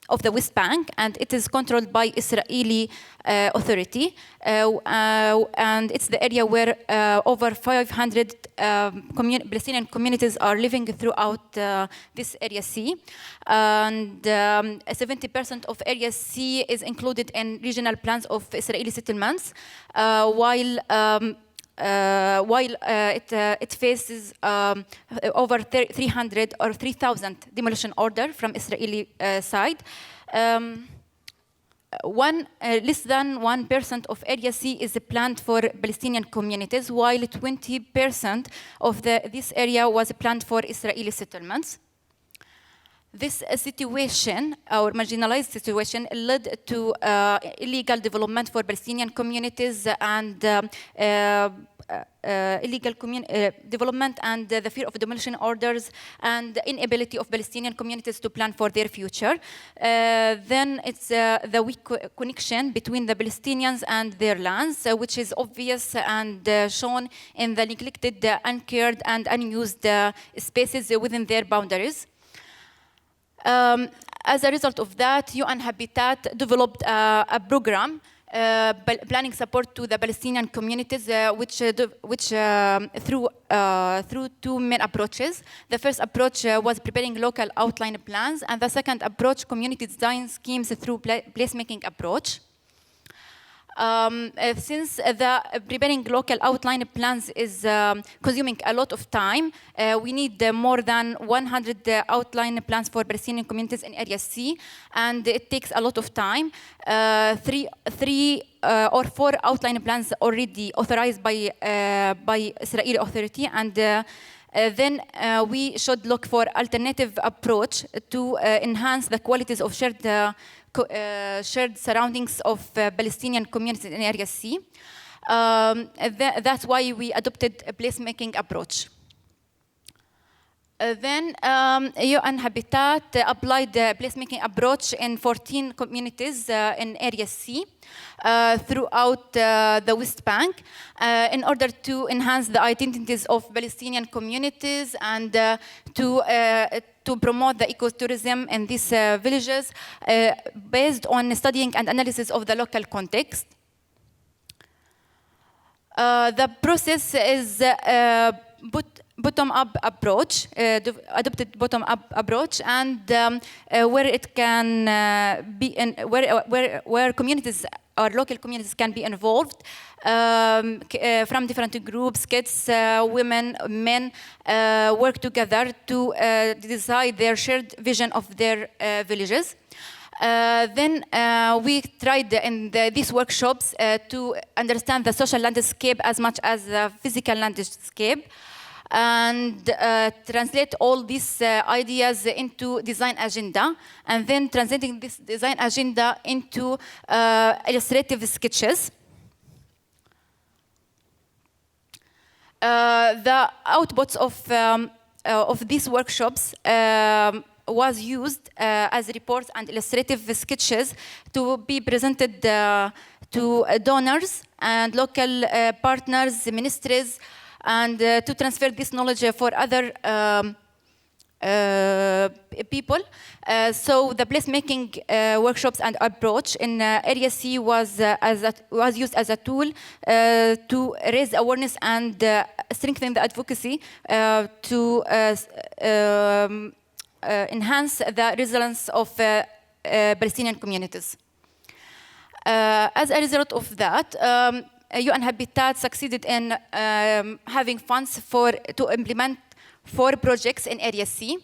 of the West Bank, and it is controlled by Israeli authority. And it's the area where over 500 Palestinian communities are living throughout this Area C. And 70% of Area C is included in regional plans of Israeli settlements, while it faces over 300 or 3,000 demolition order from Israeli side. Less than 1% of Area C is planned for Palestinian communities, while 20% of this area was planned for Israeli settlements. This situation, or marginalized situation, led to illegal development for Palestinian communities and illegal development and the fear of demolition orders and the inability of Palestinian communities to plan for their future. Then it's the weak connection between the Palestinians and their lands, which is obvious and shown in the neglected, uncared, and unused spaces within their boundaries. As a result of that, UN Habitat developed a program planning support to the Palestinian communities, through two main approaches. The first approach was preparing local outline plans, and the second approach, community design schemes through placemaking approach. Since the preparing local outline plans is consuming a lot of time, we need more than 100 outline plans for Palestinian communities in Area C, and it takes a lot of time. Three or four outline plans already authorized by Israeli authority, and then we should look for alternative approach to enhance the qualities of shared surroundings of Palestinian communities in Area C. That's why we adopted a placemaking approach. Then UN Habitat applied the placemaking approach in 14 communities in Area C throughout the West Bank in order to enhance the identities of Palestinian communities and to promote the ecotourism in these villages based on studying and analysis of the local context. The process is bottom-up approach, adopted bottom-up approach, and where it can be in, where communities or local communities can be involved from different groups, kids, women, men, work together to decide their shared vision of their villages. Then we tried in these workshops to understand the social landscape as much as the physical landscape, and translate all these ideas into design agenda, and then translating this design agenda into illustrative sketches. The outputs of these workshops was used as reports and illustrative sketches to be presented to donors and local partners, ministries, and to transfer this knowledge for other people. So the placemaking workshops and approach in Area C was used as a tool to raise awareness and strengthen the advocacy to enhance the resilience of Palestinian communities. As a result of that, UN Habitat succeeded in having funds to implement 4 projects in Area C,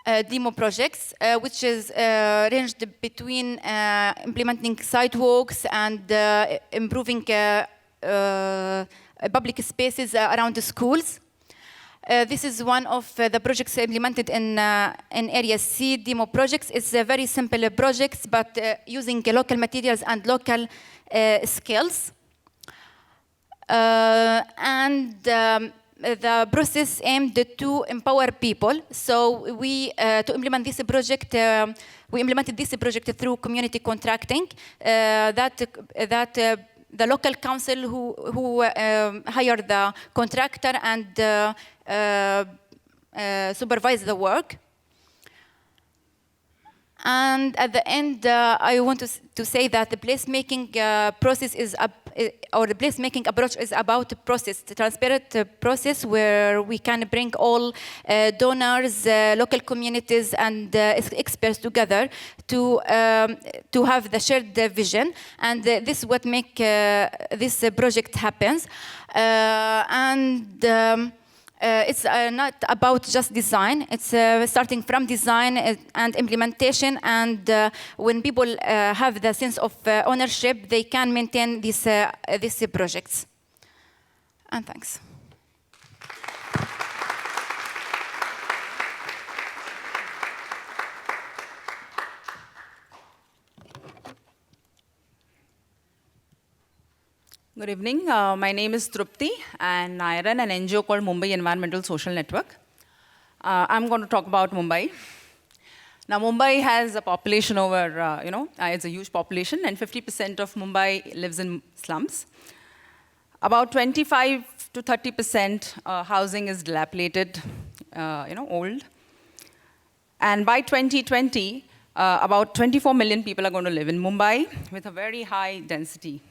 demo projects, which is ranged between implementing sidewalks and improving public spaces around the schools. This is one of the projects implemented in Area C. Demo projects. It's a very simple projects, but using local materials and local skills. The process aimed to empower people. So we, to implement this project, we implemented this project through community contracting. The local council who hired the contractor and supervise the work. And at the end, I want to say that the placemaking process is, or the placemaking approach is about a process, a transparent process where we can bring all donors, local communities, and experts together to have the shared vision. And this is what make this project happens. It's not about just design. It's starting from design and implementation. And when people have the sense of ownership, they can maintain these projects. And thanks. Good evening. My name is Trupti, and I run an NGO called Mumbai Environmental Social Network. I'm going to talk about Mumbai. Now, Mumbai has a population over, it's a huge population, and 50% of Mumbai lives in slums. About 25 to 30% housing is dilapidated, old. And by 2020, about 24 million people are going to live in Mumbai with a very high density.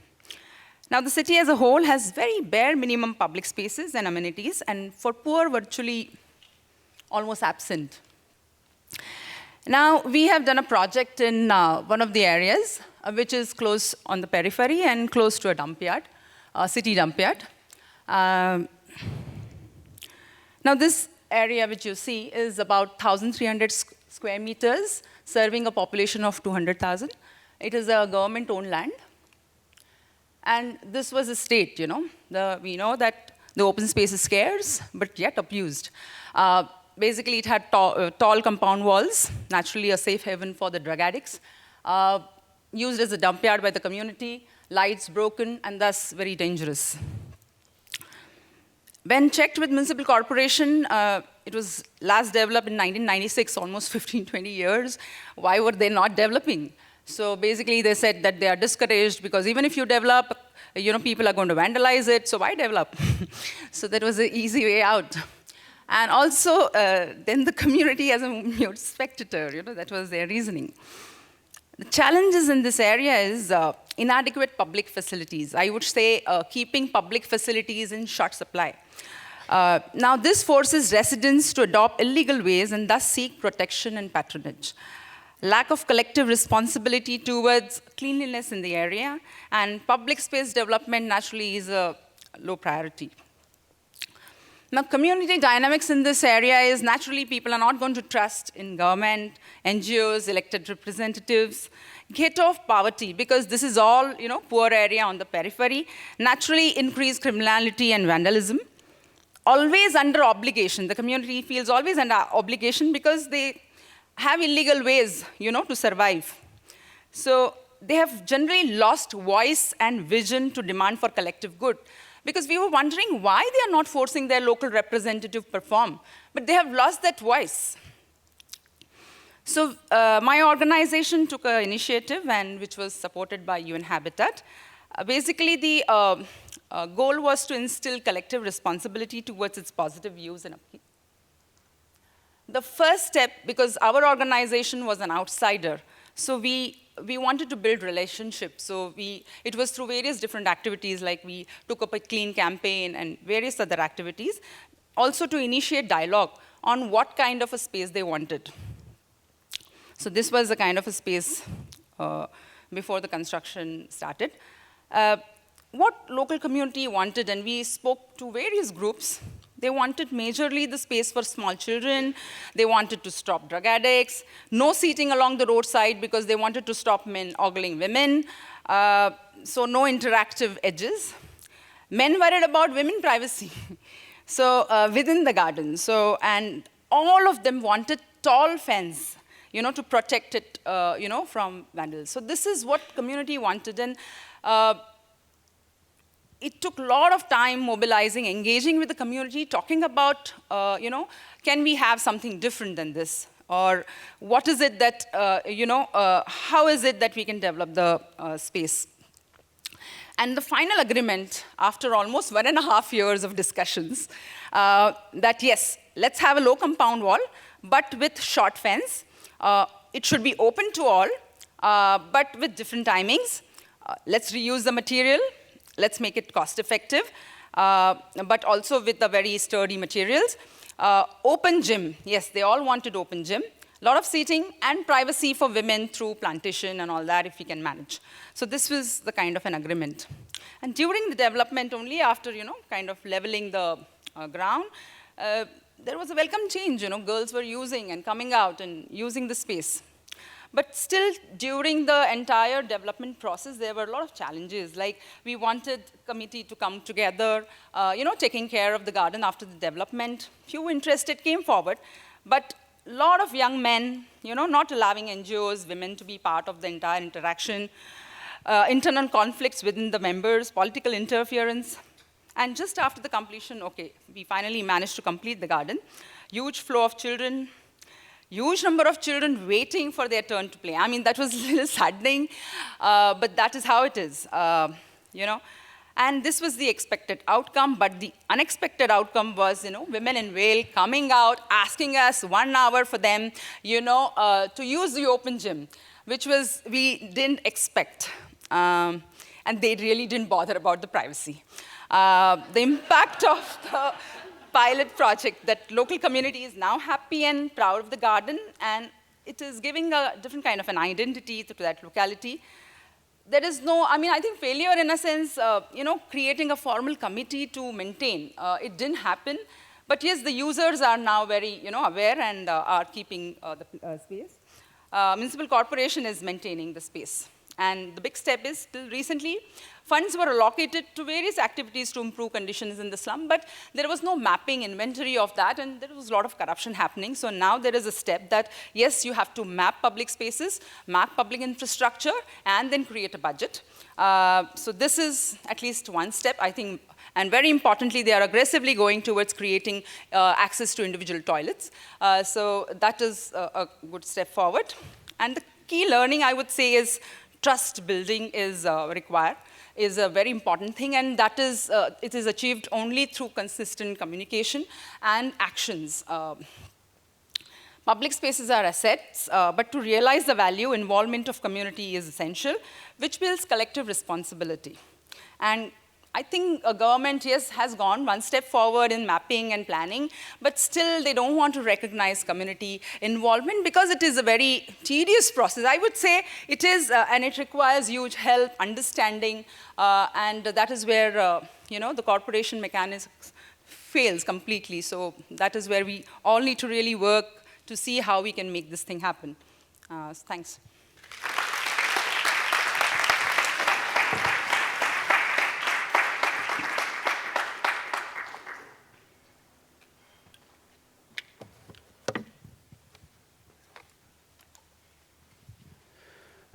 Now, the city as a whole has very bare minimum public spaces and amenities, and for poor, virtually almost absent. Now, we have done a project in one of the areas, which is close on the periphery and close to a dump yard, a city dump yard. Now, this area which you see is about 1,300 square meters, serving a population of 200,000. It is a government-owned land. And this was a state, we know that The open space is scarce, but yet abused. Basically, it had tall compound walls, naturally a safe haven for the drug addicts, used as a dump yard by the community, lights broken, and thus very dangerous. When checked with municipal corporation, it was last developed in 1996, almost 15, 20 years. Why were they not developing? So basically, they said that they are discouraged because even if you develop, people are going to vandalize it, so why develop? So that was an easy way out. And also, then the community as a mute spectator, that was their reasoning. The challenges in this area is inadequate public facilities. I would say keeping public facilities in short supply. Now, this forces residents to adopt illegal ways and thus seek protection and patronage. Lack of collective responsibility towards cleanliness in the area, and public space development naturally is a low priority. Now, community dynamics in this area is naturally people are not going to trust in government, NGOs, elected representatives. Ghetto of poverty, because this is all, poor area on the periphery, naturally increased criminality and vandalism. Always under obligation. The community feels always under obligation because they have illegal ways, to survive. So they have generally lost voice and vision to demand for collective good. Because we were wondering why they are not forcing their local representative to perform, but they have lost that voice. So my organization took an initiative, which was supported by UN Habitat. Basically, the goal was to instill collective responsibility towards its positive use and upkeep. The first step, because our organization was an outsider, so we wanted to build relationships. So it was through various different activities, like we took up a clean campaign and various other activities, also to initiate dialogue on what kind of a space they wanted. So this was the kind of a space before the construction started. What local community wanted, and we spoke to various groups. They wanted majorly the space for small children. They wanted to stop drug addicts. No seating along the roadside because they wanted to stop men ogling women. So no interactive edges. Men worried about women privacy. So within the garden. So, and all of them wanted tall fence, to protect it, from vandals. So this is what community wanted. And it took a lot of time mobilizing, engaging with the community, talking about, can we have something different than this? Or what is it that, how is it that we can develop the space? And the final agreement, after almost 1.5 years of discussions, that yes, let's have a low compound wall, but with short fence. It should be open to all, but with different timings. Let's reuse the material. Let's make it cost-effective, but also with the very sturdy materials. Open gym. Yes, they all wanted open gym. A lot of seating and privacy for women through plantation and all that, if we can manage. So this was the kind of an agreement. And during the development, only after, kind of leveling the ground, there was a welcome change. Girls were using and coming out and using the space. But still, during the entire development process, there were a lot of challenges. Like, we wanted committee to come together, taking care of the garden after the development. Few interested came forward, but a lot of young men, not allowing NGOs, women to be part of the entire interaction, internal conflicts within the members, political interference. And just after the completion, okay, we finally managed to complete the garden. Huge flow of children, huge number of children waiting for their turn to play. I mean, that was a little saddening, but that is how it is, And this was the expected outcome, but the unexpected outcome was, women in Wales coming out, asking us 1 hour for them, to use the open gym, which we didn't expect. And they really didn't bother about the privacy. The impact of the pilot project, that local community is now happy and proud of the garden, and it is giving a different kind of an identity to that locality. There is no, I think failure in a sense, creating a formal committee to maintain. It didn't happen, but yes, the users are now very, aware and are keeping the space. Municipal corporation is maintaining the space. And the big step is, till recently, funds were allocated to various activities to improve conditions in the slum, but there was no mapping inventory of that, and there was a lot of corruption happening. So now there is a step that, yes, you have to map public spaces, map public infrastructure, and then create a budget. So this is at least one step, I think. And very importantly, they are aggressively going towards creating access to individual toilets. So that is a good step forward. And the key learning, I would say, is trust building is required, is a very important thing, and that is, it is achieved only through consistent communication and actions. Public spaces are assets, but to realize the value, involvement of community is essential, which builds collective responsibility. And I think a government, yes, has gone one step forward in mapping and planning, but still they don't want to recognize community involvement because it is a very tedious process. I would say it is, and it requires huge help, understanding, and that is where the corporation mechanism fails completely. So that is where we all need to really work to see how we can make this thing happen. Thanks.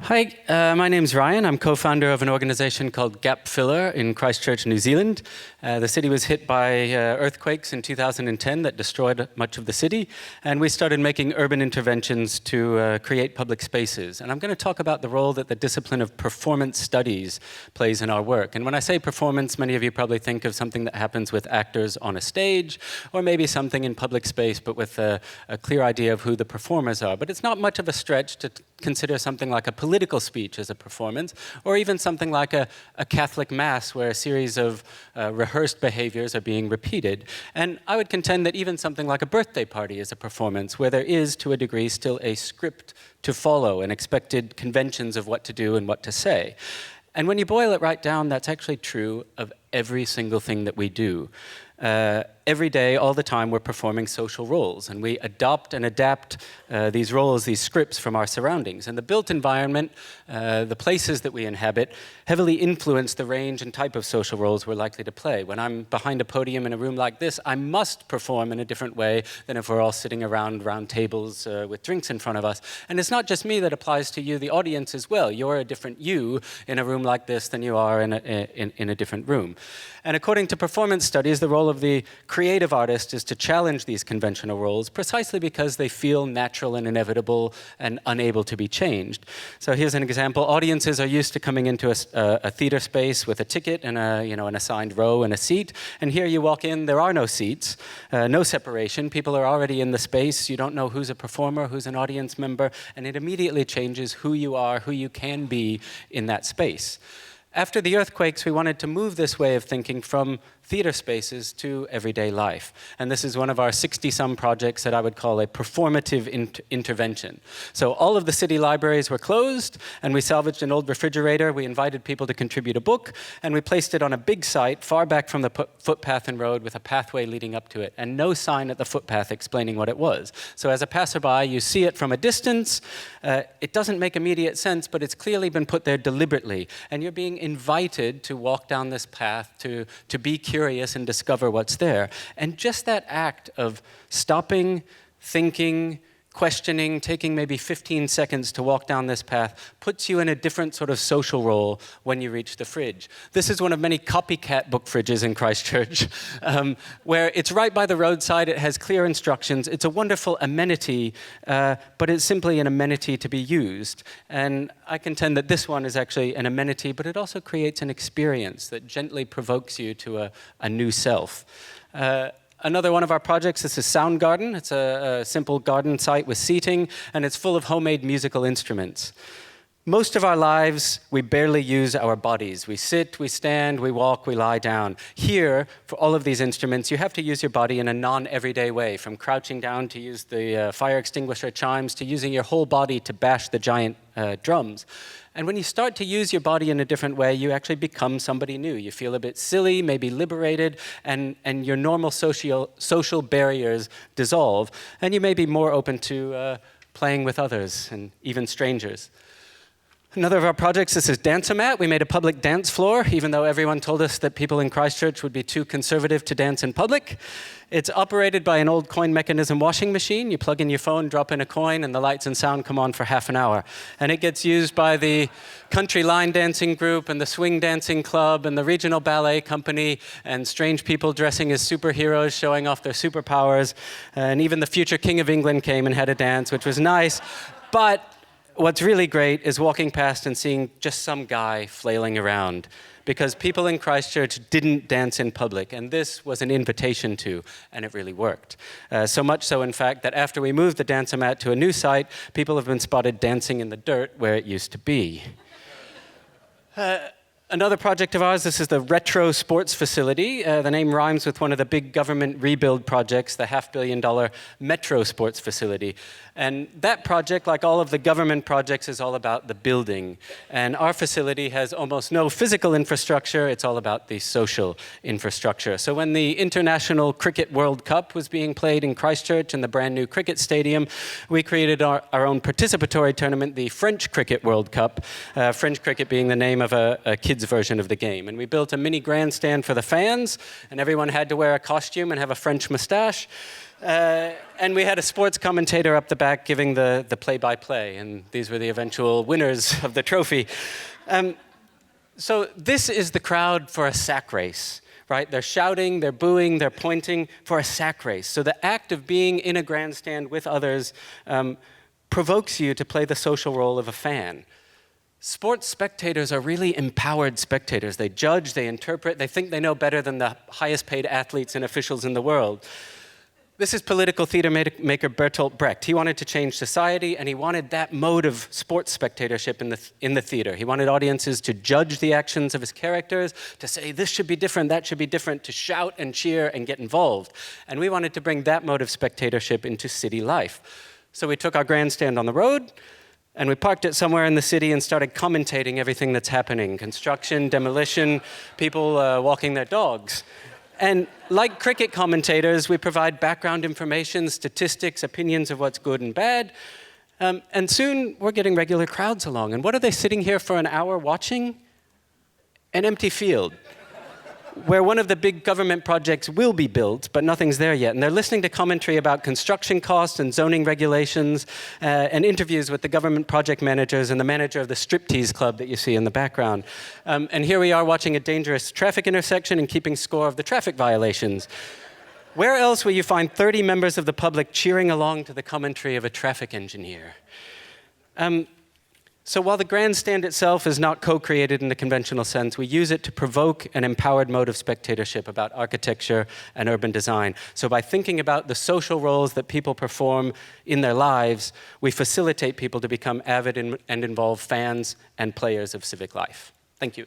Hi, my name's Ryan. I'm co-founder of an organization called Gap Filler in Christchurch, New Zealand. The city was hit by earthquakes in 2010 that destroyed much of the city, and we started making urban interventions to create public spaces. And I'm going to talk about the role that the discipline of performance studies plays in our work. And when I say performance, many of you probably think of something that happens with actors on a stage, or maybe something in public space, but with a clear idea of who the performers are. But it's not much of a stretch to consider something like a political speech as a performance, or even something like a Catholic Mass where a series of rehearsed behaviors are being repeated. And I would contend that even something like a birthday party is a performance where there is, to a degree, still a script to follow and expected conventions of what to do and what to say. And when you boil it right down, that's actually true of every single thing that we do. Every day, all the time, we're performing social roles, and we adopt and adapt these roles, these scripts from our surroundings. And the built environment, the places that we inhabit, heavily influence the range and type of social roles we're likely to play. When I'm behind a podium in a room like this, I must perform in a different way than if we're all sitting around round tables with drinks in front of us. And it's not just me that applies to you, the audience as well. You're a different you in a room like this than you are in a different room. And according to performance studies, the role of the creative artist is to challenge these conventional roles precisely because they feel natural and inevitable and unable to be changed. So here's an example. Audiences are used to coming into a theater space with a ticket and an assigned row and a seat. And here you walk in, there are no seats, no separation. People are already in the space. You don't know who's a performer, who's an audience member, and it immediately changes who you are, who you can be in that space. After the earthquakes, we wanted to move this way of thinking from theater spaces to everyday life. And this is one of our 60-some projects that I would call a performative intervention. So all of the city libraries were closed, and we salvaged an old refrigerator. We invited people to contribute a book, and we placed it on a big site far back from the footpath and road with a pathway leading up to it, and no sign at the footpath explaining what it was. So as a passerby, you see it from a distance. It doesn't make immediate sense, but it's clearly been put there deliberately, and you're being invited to walk down this path, to be curious and discover what's there. And just that act of stopping, thinking, questioning, taking maybe 15 seconds to walk down this path puts you in a different sort of social role when you reach the fridge. This is one of many copycat book fridges in Christchurch, where it's right by the roadside, it has clear instructions, it's a wonderful amenity, but it's simply an amenity to be used. And I contend that this one is actually an amenity, but it also creates an experience that gently provokes you to a new self. Another one of our projects, this is Soundgarden. It's a simple garden site with seating, and it's full of homemade musical instruments. Most of our lives, we barely use our bodies. We sit, we stand, we walk, we lie down. Here, for all of these instruments, you have to use your body in a non-everyday way, from crouching down to use the fire extinguisher chimes, to using your whole body to bash the giant drums. And when you start to use your body in a different way, you actually become somebody new. You feel a bit silly, maybe liberated, and your normal social barriers dissolve, and you may be more open to playing with others and even strangers. Another of our projects, this is Dance-O-Mat. We made a public dance floor, even though everyone told us that people in Christchurch would be too conservative to dance in public. It's operated by an old coin mechanism washing machine. You plug in your phone, drop in a coin, and the lights and sound come on for half an hour. And it gets used by the country line dancing group and the swing dancing club and the regional ballet company and strange people dressing as superheroes showing off their superpowers. And even the future King of England came and had a dance, which was nice. But what's really great is walking past and seeing just some guy flailing around, because people in Christchurch didn't dance in public, and this was an invitation to, and it really worked. So much so, in fact, that after we moved the Dance-O-Mat to a new site, people have been spotted dancing in the dirt where it used to be. Another project of ours, this is the Retro Sports Facility. The name rhymes with one of the big government rebuild projects, the $500 million Metro Sports Facility. And that project, like all of the government projects, is all about the building. And our facility has almost no physical infrastructure. It's all about the social infrastructure. So when the International Cricket World Cup was being played in Christchurch in the brand new cricket stadium, we created our own participatory tournament, the French Cricket World Cup, French cricket being the name of a kid's version of the game. And we built a mini grandstand for the fans, and everyone had to wear a costume and have a French mustache. And we had a sports commentator up the back giving the play-by-play, and these were the eventual winners of the trophy. So this is the crowd for a sack race, right? They're shouting, they're booing, they're pointing for a sack race. So the act of being in a grandstand with others provokes you to play the social role of a fan. Sports spectators are really empowered spectators. They judge, they interpret, they think they know better than the highest paid athletes and officials in the world. This is political theater maker Bertolt Brecht. He wanted to change society, and he wanted that mode of sports spectatorship in the theater. He wanted audiences to judge the actions of his characters, to say, this should be different, that should be different, to shout and cheer and get involved. And we wanted to bring that mode of spectatorship into city life. So we took our grandstand on the road, and we parked it somewhere in the city and started commentating everything that's happening. Construction, demolition, people walking their dogs. And like cricket commentators, we provide background information, statistics, opinions of what's good and bad. And soon, we're getting regular crowds along. And what are they sitting here for an hour watching? An empty field, where one of the big government projects will be built, but nothing's there yet. And they're listening to commentary about construction costs and zoning regulations and interviews with the government project managers and the manager of the striptease club that you see in the background. And here we are watching a dangerous traffic intersection and keeping score of the traffic violations. Where else will you find 30 members of the public cheering along to the commentary of a traffic engineer? So while the grandstand itself is not co-created in the conventional sense, we use it to provoke an empowered mode of spectatorship about architecture and urban design. So by thinking about the social roles that people perform in their lives, we facilitate people to become avid and involved fans and players of civic life. Thank you.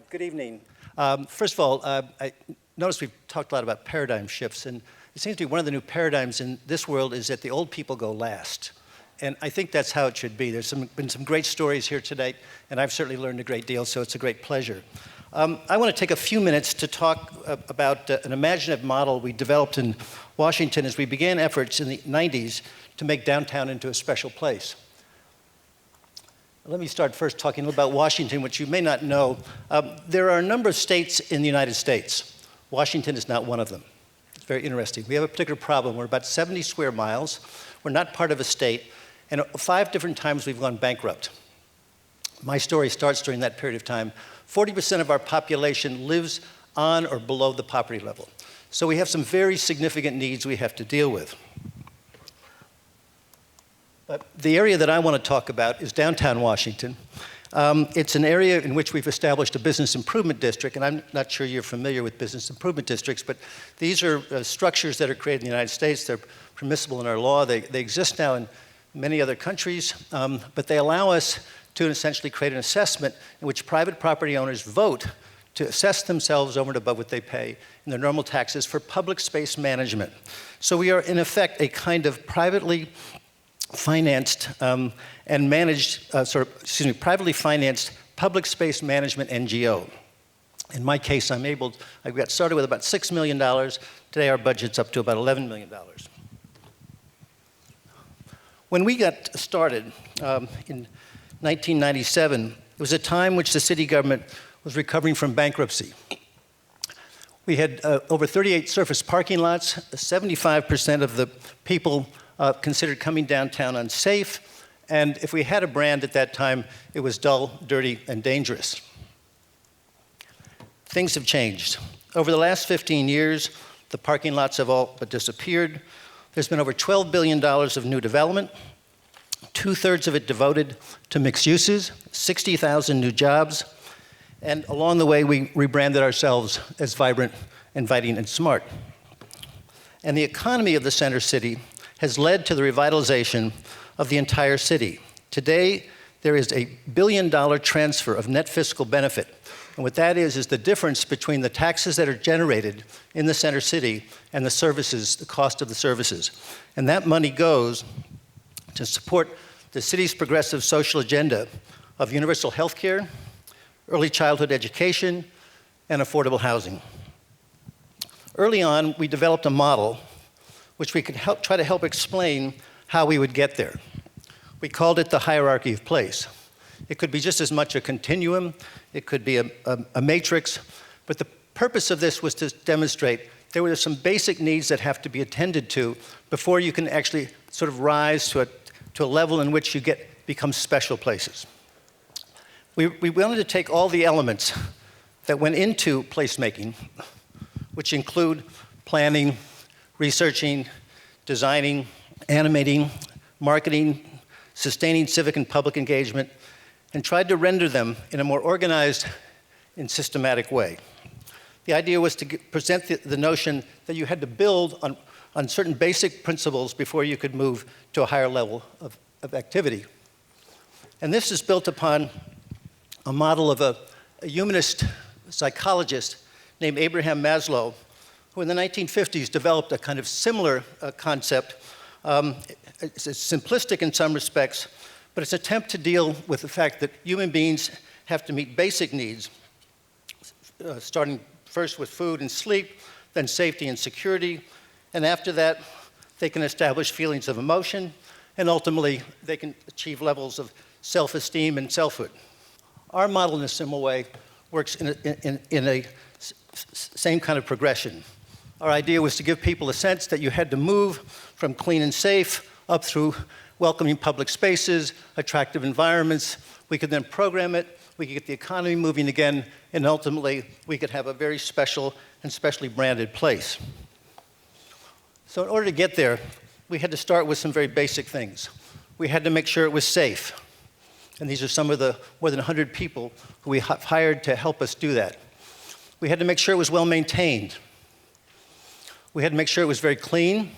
Good evening. First of all, I noticed we've talked a lot about paradigm shifts, and it seems to be one of the new paradigms in this world is that the old people go last. And I think that's how it should be. There's been some great stories here today, and I've certainly learned a great deal, so it's a great pleasure. I want to take a few minutes to talk about an imaginative model we developed in Washington as we began efforts in the 90s to make downtown into a special place. Let me start first talking a little about Washington, which you may not know. There are a number of states in the United States. Washington is not one of them. It's very interesting. We have a particular problem. We're about 70 square miles. We're not part of a state. And 5 different times we've gone bankrupt. My story starts during that period of time. 40% of our population lives on or below the poverty level. So we have some very significant needs we have to deal with. The area that I want to talk about is downtown Washington. It's an area in which we've established a business improvement district, and I'm not sure you're familiar with business improvement districts, but these are structures that are created in the United States. They're permissible in our law. They exist now in many other countries, but they allow us to essentially create an assessment in which private property owners vote to assess themselves over and above what they pay in their normal taxes for public space management. So we are, in effect, a kind of privately financed and managed, privately financed public space management NGO. In my case, I got started with about $6 million. Today our budget's up to about $11 million. When we got started in 1997, it was a time which the city government was recovering from bankruptcy. We had over 38 surface parking lots. 75% of the people considered coming downtown unsafe. And if we had a brand at that time, it was dull, dirty, and dangerous. Things have changed. Over the last 15 years, the parking lots have all but disappeared. There's been over $12 billion of new development, 2/3 of it devoted to mixed uses, 60,000 new jobs, and along the way, we rebranded ourselves as vibrant, inviting, and smart. And the economy of the center city has led to the revitalization of the entire city. Today, there is a $1 billion transfer of net fiscal benefit. And what that is the difference between the taxes that are generated in the center city and the services, the cost of the services. And that money goes to support the city's progressive social agenda of universal health care, early childhood education, and affordable housing. Early on, we developed a model which we could try to help explain how we would get there. We called it the hierarchy of place. It could be just as much a continuum, it could be a matrix, but the purpose of this was to demonstrate there were some basic needs that have to be attended to before you can actually sort of rise to a level in which you become special places. We wanted to take all the elements that went into placemaking, which include planning, researching, designing, animating, marketing, sustaining civic and public engagement, and tried to render them in a more organized and systematic way. The idea was to present the notion that you had to build on certain basic principles before you could move to a higher level of activity. And this is built upon a model of a humanist psychologist named Abraham Maslow, who in the 1950s developed a kind of similar concept. It's simplistic in some respects, but it's an attempt to deal with the fact that human beings have to meet basic needs, starting first with food and sleep, then safety and security, and after that, they can establish feelings of emotion, and ultimately, they can achieve levels of self-esteem and selfhood. Our model, in a similar way, works in a same kind of progression. Our idea was to give people a sense that you had to move from clean and safe up through welcoming public spaces, attractive environments. We could then program it, we could get the economy moving again, and ultimately, we could have a very special and specially branded place. So in order to get there, we had to start with some very basic things. We had to make sure it was safe. And these are some of the more than 100 people who we hired to help us do that. We had to make sure it was well maintained. We had to make sure it was very clean.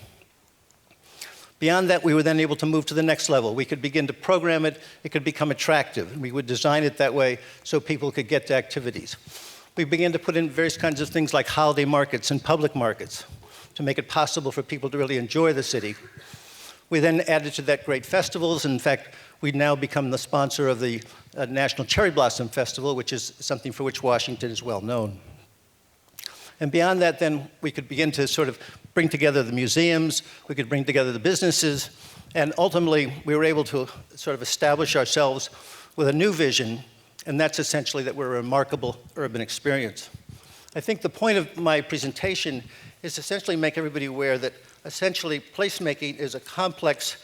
Beyond that, we were then able to move to the next level. We could begin to program it, it could become attractive. And we would design it that way so people could get to activities. We began to put in various kinds of things like holiday markets and public markets to make it possible for people to really enjoy the city. We then added to that great festivals. In fact, we've now become the sponsor of the National Cherry Blossom Festival, which is something for which Washington is well known. And beyond that, then, we could begin to sort of bring together the museums, we could bring together the businesses, and ultimately, we were able to sort of establish ourselves with a new vision, and that's essentially that we're a remarkable urban experience. I think the point of my presentation is essentially make everybody aware that essentially placemaking is a complex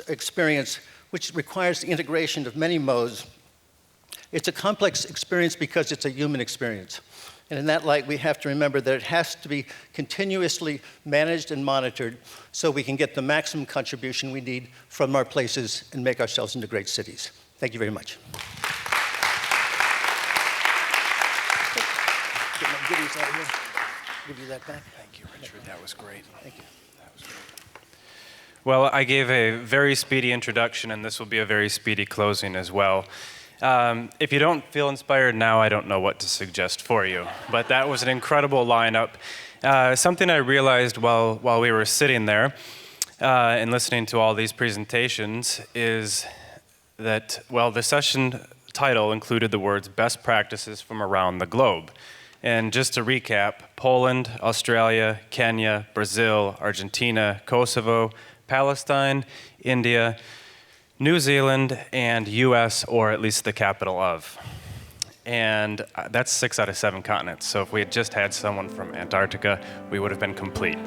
experience which requires the integration of many modes. It's a complex experience because it's a human experience. And in that light, we have to remember that it has to be continuously managed and monitored so we can get the maximum contribution we need from our places and make ourselves into great cities. Thank you very much. Give you that back. Thank you, Richard. That was great. Thank you. That was great. Well, I gave a very speedy introduction, and this will be a very speedy closing as well. If you don't feel inspired now, I don't know what to suggest for you. But that was an incredible lineup. Something I realized while we were sitting there and listening to all these presentations is that, well, the session title included the words best practices from around the globe. And just to recap, Poland, Australia, Kenya, Brazil, Argentina, Kosovo, Palestine, India, New Zealand, and US, or at least the capital of. And that's 6 out of 7 continents. So if we had just had someone from Antarctica, we would have been complete.